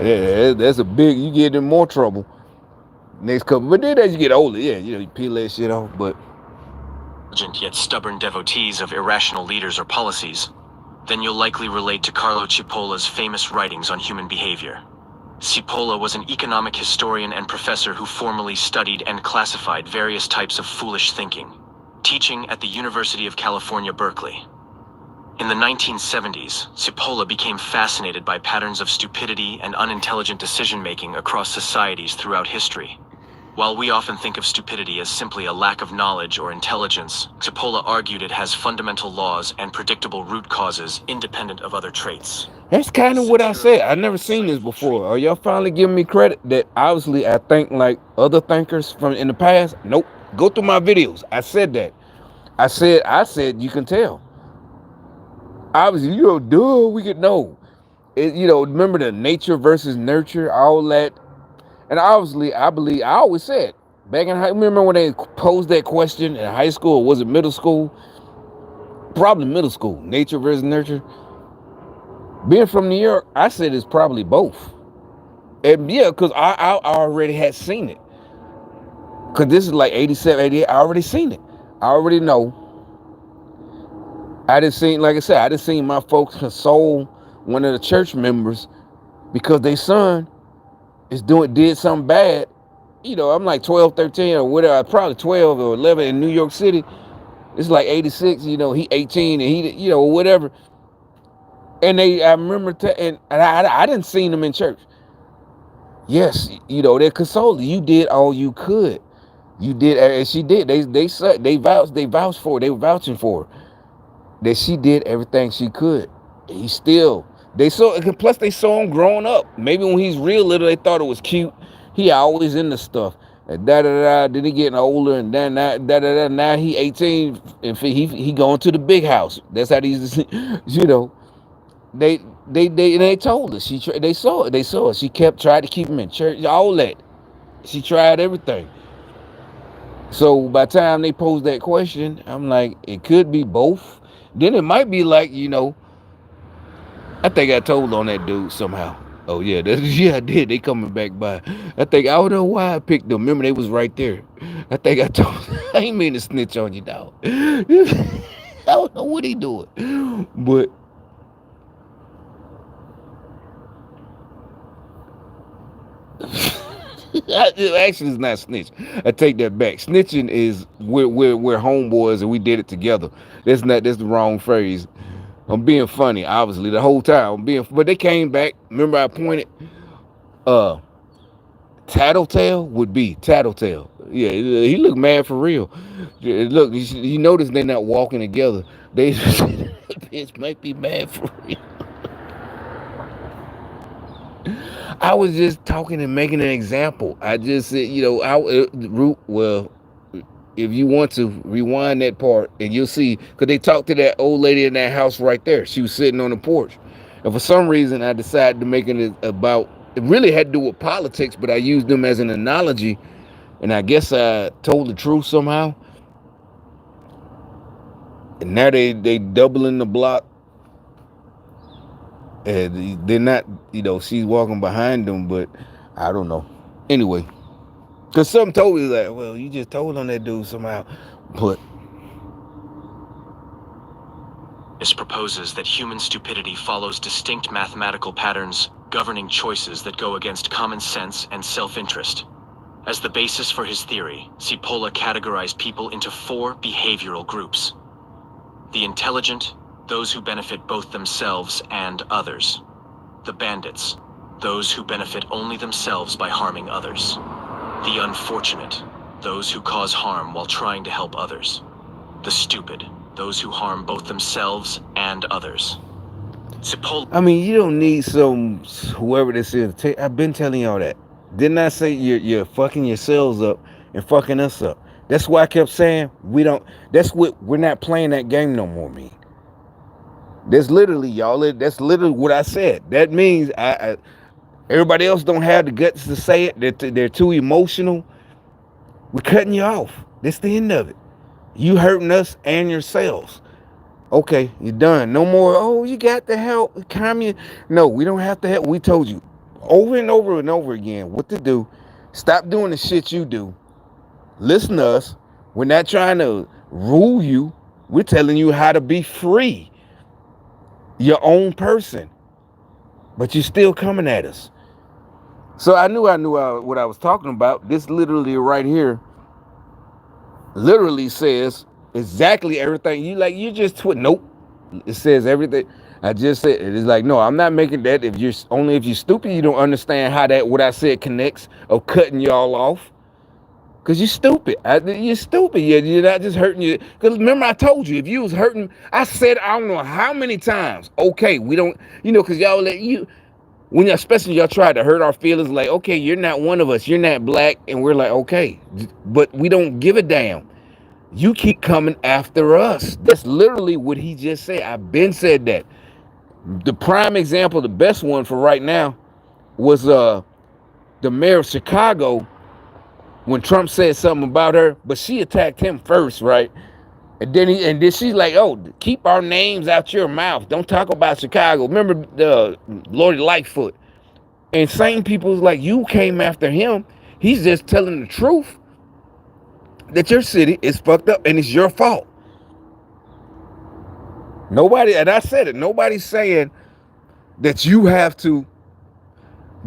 Yeah, that's a big. You get in more trouble next couple. But then as you get older, yeah, you know you peel that shit off, but. Yet stubborn devotees of irrational leaders or policies, then you'll likely relate to Carlo Cipola's famous writings on human behavior. Cipolla was an economic historian and professor who formally studied and classified various types of foolish thinking, teaching at the University of California, Berkeley. In the 1970s, Cipolla became fascinated by patterns of stupidity and unintelligent decision-making across societies throughout history. While we often think of stupidity as simply a lack of knowledge or intelligence, Cipolla argued it has fundamental laws and predictable root causes independent of other traits. That's kind of what I said. I've never seen this before. Are y'all finally giving me credit that obviously I think like other thinkers from in the past? Nope. Go through my videos. I said that. I said you can tell. Obviously, you know, duh, we could know. You know, remember the nature versus nurture, all that. And obviously, I always said, back in high, remember when they posed that question in high school, or was it middle school? Probably middle school, nature versus nurture. Being from New York, I said it's probably both. And yeah, because I already had seen it. Because this is like 87, 88, I already seen it. I already know. I didn't see, like I said, I didn't see my folks console one of the church members because their son did something bad. You know, I'm like 12, 13 or whatever, probably 12 or 11 in New York City. It's like 86, you know, he 18 and he, you know, whatever. And I remember, and I didn't see them in church. Yes, you know, they're consoling. You did all you could. You did, and she did. They vouched for her. They were vouching for her. That she did everything she could. He still, plus they saw him growing up. Maybe when he's real little, they thought it was cute. He always into stuff. And then he getting older, and then now he 18, and he going to the big house. That's how these, you know, they told her. They saw it. She tried to keep him in church, all that. She tried everything. So by the time they posed that question, I'm like, it could be both. Then it might be like, you know, I think I told on that dude somehow. Oh yeah, yeah, I did. They coming back by. I don't know why I picked them. Remember, they was right there. I think I told. I ain't mean to snitch on you, dog. I don't know what he doing, but actually, it's not snitch. I take that back. Snitching is we're homeboys and we did it together. That's the wrong phrase. I'm being funny, obviously, the whole time. But they came back. Remember, I pointed. Tattletale would be Tattletale. Yeah, he looked mad for real. Look, you notice they're not walking together. They bitch might be mad for real. I was just talking and making an example. I just said, you know, well, if you want to rewind that part and you'll see, because they talked to that old lady in that house right there. She was sitting on the porch. And for some reason, I decided to make it about, it really had to do with politics, but I used them as an analogy. And I guess I told the truth somehow. And now they doubling the block. And they're not, you know, she's walking behind them, but I don't know. Anyway, because some told me that, well, you just told on that dude somehow. But this proposes that human stupidity follows distinct mathematical patterns governing choices that go against common sense and self-interest. As the basis for his theory, Cipolla categorized people into 4 behavioral groups. The intelligent, those who benefit both themselves and others. The bandits, those who benefit only themselves by harming others. The unfortunate, those who cause harm while trying to help others. The stupid, those who harm both themselves and others. Cipolla. I mean, you don't need some whoever this is. I've been telling y'all that. Didn't I say you're fucking yourselves up and fucking us up? That's why I kept saying we don't. That's what we're not playing that game no more, man. That's literally y'all. That's literally what I said. That means everybody else don't have the guts to say it. They're too emotional. We're cutting you off. That's the end of it. You hurting us and yourselves. Okay, you're done. No more, oh, you got the help. No, we don't have to help. We told you over and over and over again what to do. Stop doing the shit you do. Listen to us. We're not trying to rule you. We're telling you how to be free. Your own person. But you're still coming at us. So I knew what I was talking about. This literally right here literally says exactly everything. You just nope. It says everything I just said. It is like, no, I'm not making that. If you're stupid, you don't understand how what I said connects of cutting y'all off. Cause you're stupid. You're stupid. You're not just hurting you. Cause remember I told you, if you was hurting, I said I don't know how many times. Okay, we don't, cause y'all especially y'all try to hurt our feelings, like, okay, you're not one of us, you're not black, and we're like, okay, but we don't give a damn. You keep coming after us. That's literally what he just said. I've been said that. The prime example, the best one for right now, was the mayor of Chicago when Trump said something about her, but she attacked him first, right? And then she's like, oh, keep our names out your mouth. Don't talk about Chicago. Remember the Lori Lightfoot. And same people was like, you came after him. He's just telling the truth that your city is fucked up and it's your fault. Nobody, and I said it, nobody's saying that you have to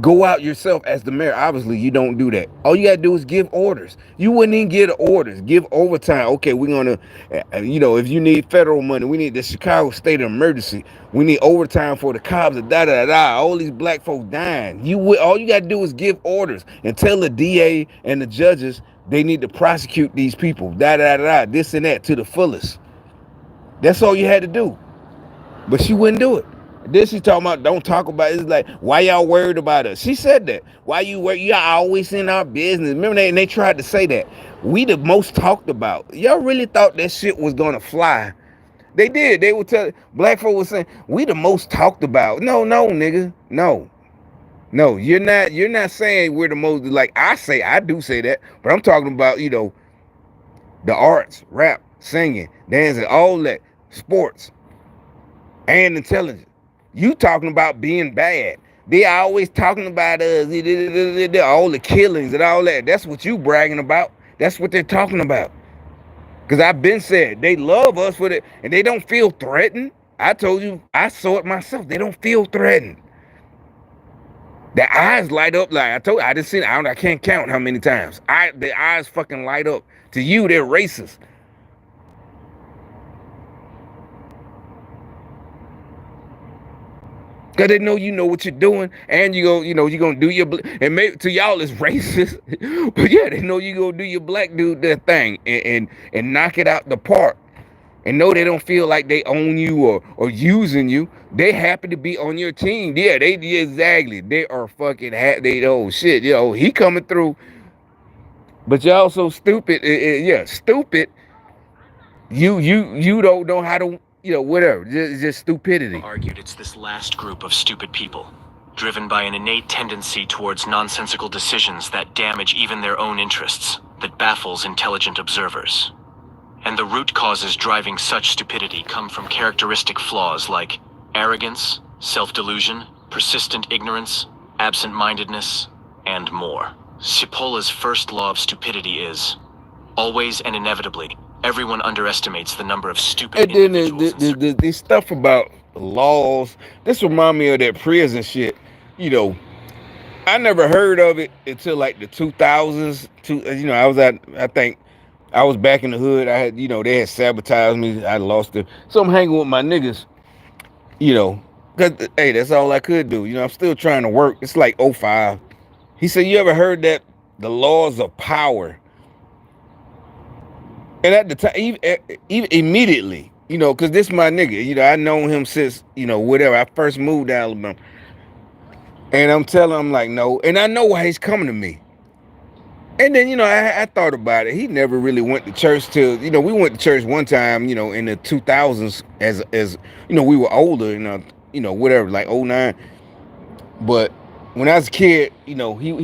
go out yourself as the mayor. Obviously, you don't do that. All you got to do is give orders. You wouldn't even give orders. Give overtime. Okay, we're going to, if you need federal money, we need the Chicago state of emergency. We need overtime for the cops, all these black folks dying. All you got to do is give orders and tell the DA and the judges they need to prosecute these people, this and that to the fullest. That's all you had to do. But she wouldn't do it. Then she talking about don't talk about it. It's like, why y'all worried about us? She said that. Why you worried? Y'all always in our business. Remember they tried to say that. We the most talked about. Y'all really thought that shit was gonna fly. They did. They would tell black folk was saying, we the most talked about. No, nigga. No, you're not saying we're the most, like I do say that, but I'm talking about, the arts, rap, singing, dancing, all that, sports, and intelligence. You talking about being bad. They always talking about us, all the killings and all that. That's what you bragging about. That's what they're talking about. Because I've been said, they love us for it, and they don't feel threatened. I told you, I saw it myself. They don't feel threatened. Their eyes light up like I told you. I just seen. I can't count how many times. Their eyes fucking light up. To you, they're racist. Cause they know you know what you're doing, and you're gonna do your and maybe to y'all it's racist, but yeah, they know you gonna do your black dude that thing and knock it out the park. And no, they don't feel like they own you or using you. They happy to be on your team. Yeah, exactly. They are fucking shit. He coming through. But y'all so stupid. Stupid. You don't know how to, whatever. Just stupidity. Argued it's this last group of stupid people, driven by an innate tendency towards nonsensical decisions that damage even their own interests, that baffles intelligent observers. And the root causes driving such stupidity come from characteristic flaws like arrogance, self-delusion, persistent ignorance, absent-mindedness, and more. Cipolla's first law of stupidity is, always and inevitably, everyone underestimates the number of stupid individuals. And then this stuff about laws, this remind me of that prison shit. I never heard of it until like the 2000s. I think I was back in the hood. I had, they had sabotaged me. I lost it. So I'm hanging with my niggas, because, hey, that's all I could do. I'm still trying to work. It's like '05. He said, you ever heard that the laws of power? And at the time, even immediately, because this my nigga, I known him since, whatever. I first moved to Alabama. And I'm telling him, like, no. And I know why he's coming to me. And then, I thought about it. He never really went to church till, we went to church one time, in the 2000s as we were older, whatever, like '09. But when I was a kid, he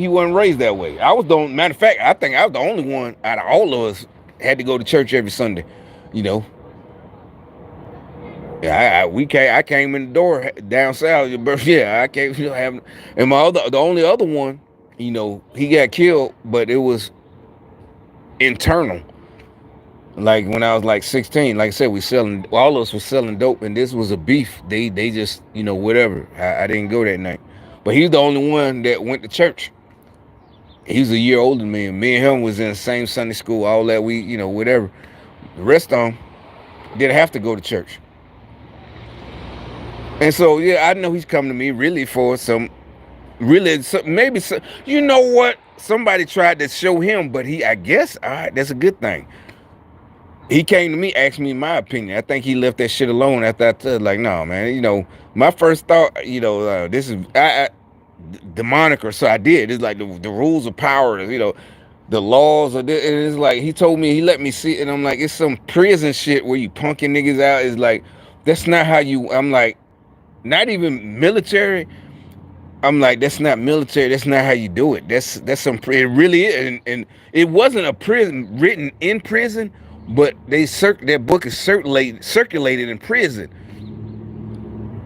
wasn't raised that way. I was the only, matter of fact, I think I was the only one out of all of us had to go to church every Sunday, Yeah, I came in the door down south. Yeah, I came, having, and the only other one, he got killed, but it was internal. Like when I was like 16, like I said, all of us was selling dope, and this was a beef. They just, whatever. I didn't go that night, but he's the only one that went to church. He was a year older than me, and me and him was in the same Sunday school. All that whatever. The rest of them didn't have to go to church. And so, yeah, I know he's coming to me really for maybe you know what? Somebody tried to show him, but I guess, all right, that's a good thing. He came to me, asked me my opinion. I think he left that shit alone after I said, like, no, man, my first thought, this is the moniker, so I did. It's like the rules of power, the laws of this. And it's like, he told me, he let me see it, and I'm like, it's some prison shit where you punking niggas out. It's like, that's not how I'm like, not even military. I'm like, that's not military. That's not how you do it. That's some. It really is, and it wasn't a prison written in prison, but that book is circulated in prison.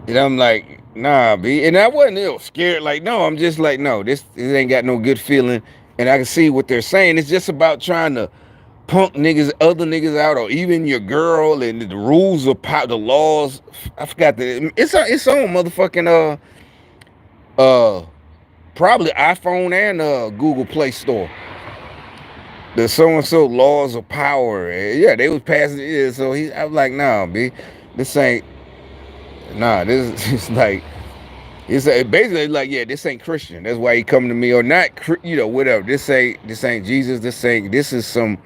And I'm like, nah, B. And I wasn't scared. Like, no, I'm just like, no, it ain't got no good feeling. And I can see what they're saying. It's just about trying to punk other niggas out, or even your girl, and the rules of power, the laws. I forgot that it's on motherfucking probably iPhone and Google Play Store. The so-and-so laws of power. Yeah, they was passing it. Yeah, so I was like, nah, B, this ain't. Nah, this is like. It's basically like, yeah, this ain't Christian. That's why he coming to me, or not, whatever. This ain't Jesus. This is some.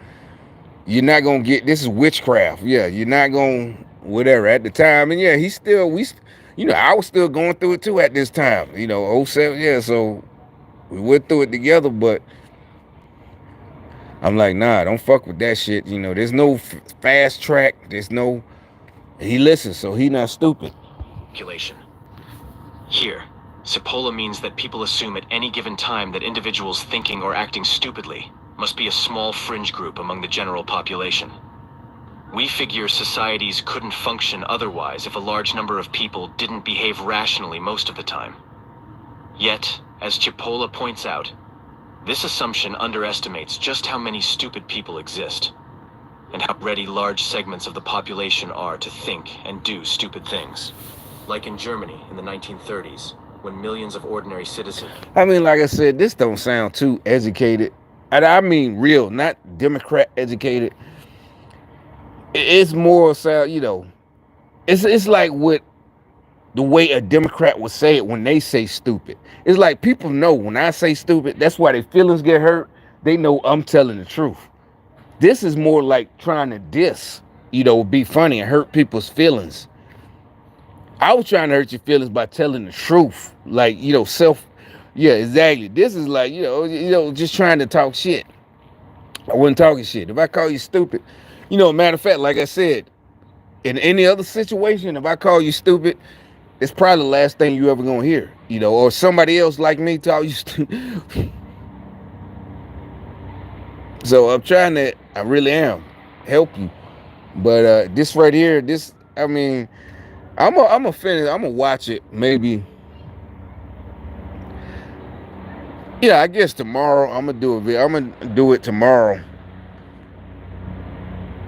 You're not gonna get. This is witchcraft. Yeah, you're not gonna whatever at the time. And yeah, I was still going through it too at this time. '07. Yeah, so we went through it together. But I'm like, nah, don't fuck with that shit. There's no fast track. There's no. He listens, so he not stupid. Calculation. Here, Cipolla means that people assume at any given time that individuals thinking or acting stupidly must be a small fringe group among the general population. We figure societies couldn't function otherwise if a large number of people didn't behave rationally most of the time. Yet, as Cipolla points out, this assumption underestimates just how many stupid people exist, and how ready large segments of the population are to think and do stupid things. Like in Germany in the 1930s, when millions of ordinary citizens... I mean, like I said, this don't sound too educated. And I mean real, not Democrat educated. It's more sound, it's like what the way a Democrat would say it when they say stupid. It's like people know when I say stupid, that's why their feelings get hurt. They know I'm telling the truth. This is more like trying to diss, be funny and hurt people's feelings. I was trying to hurt your feelings by telling the truth. Like, yeah, exactly. This is like, just trying to talk shit. I wasn't talking shit. If I call you stupid, matter of fact, like I said, in any other situation, if I call you stupid, it's probably the last thing you ever gonna hear, or somebody else like me call you stupid. So I really am, help you. But this right here, I'm gonna finish. I'm gonna watch it maybe. Yeah, I guess tomorrow I'm gonna do a video. I'm gonna do it tomorrow.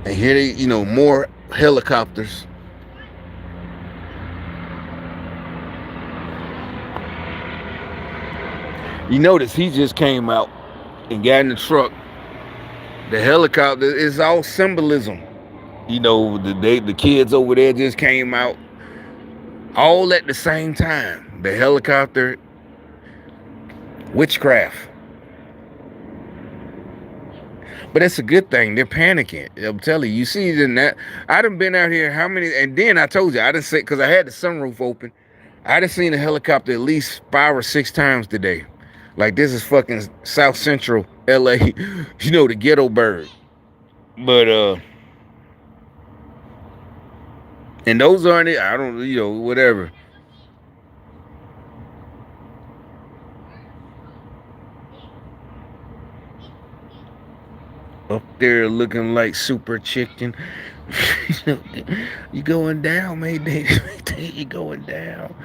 And here more helicopters. You notice he just came out and got in the truck. The helicopter is all symbolism. You know, the kids over there just came out all at the same time. The helicopter, witchcraft. But it's a good thing. They're panicking. I'm telling you. You see it in that. I done been out here how many, and then I told you, I didn't say, because I had the sunroof open. I done seen a helicopter at least 5 or 6 times today. Like, this is fucking South Central LA, you know, the ghetto bird. But, and those aren't it. I don't, you know, whatever. Up there looking like super chicken. You going down, Mayday. You going down.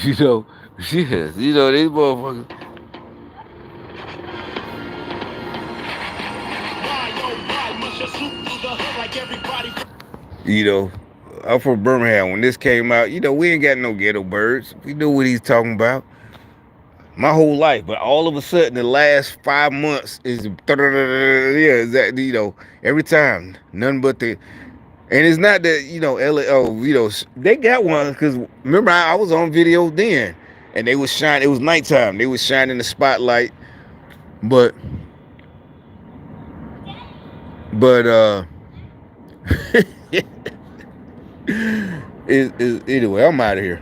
You know, yes, you know, these motherfuckers. You know, I'm from Birmingham. When this came out, you know, we ain't got no ghetto birds. We knew what he's talking about my whole life. But all of a sudden, the last 5 months is, yeah, exactly, you know, every time, nothing but the, and it's not that, you know, LA, oh, you know, they got one, because remember, I was on video then, and they was shining, it was nighttime, they was shining the spotlight, but anyway, I'm out of here.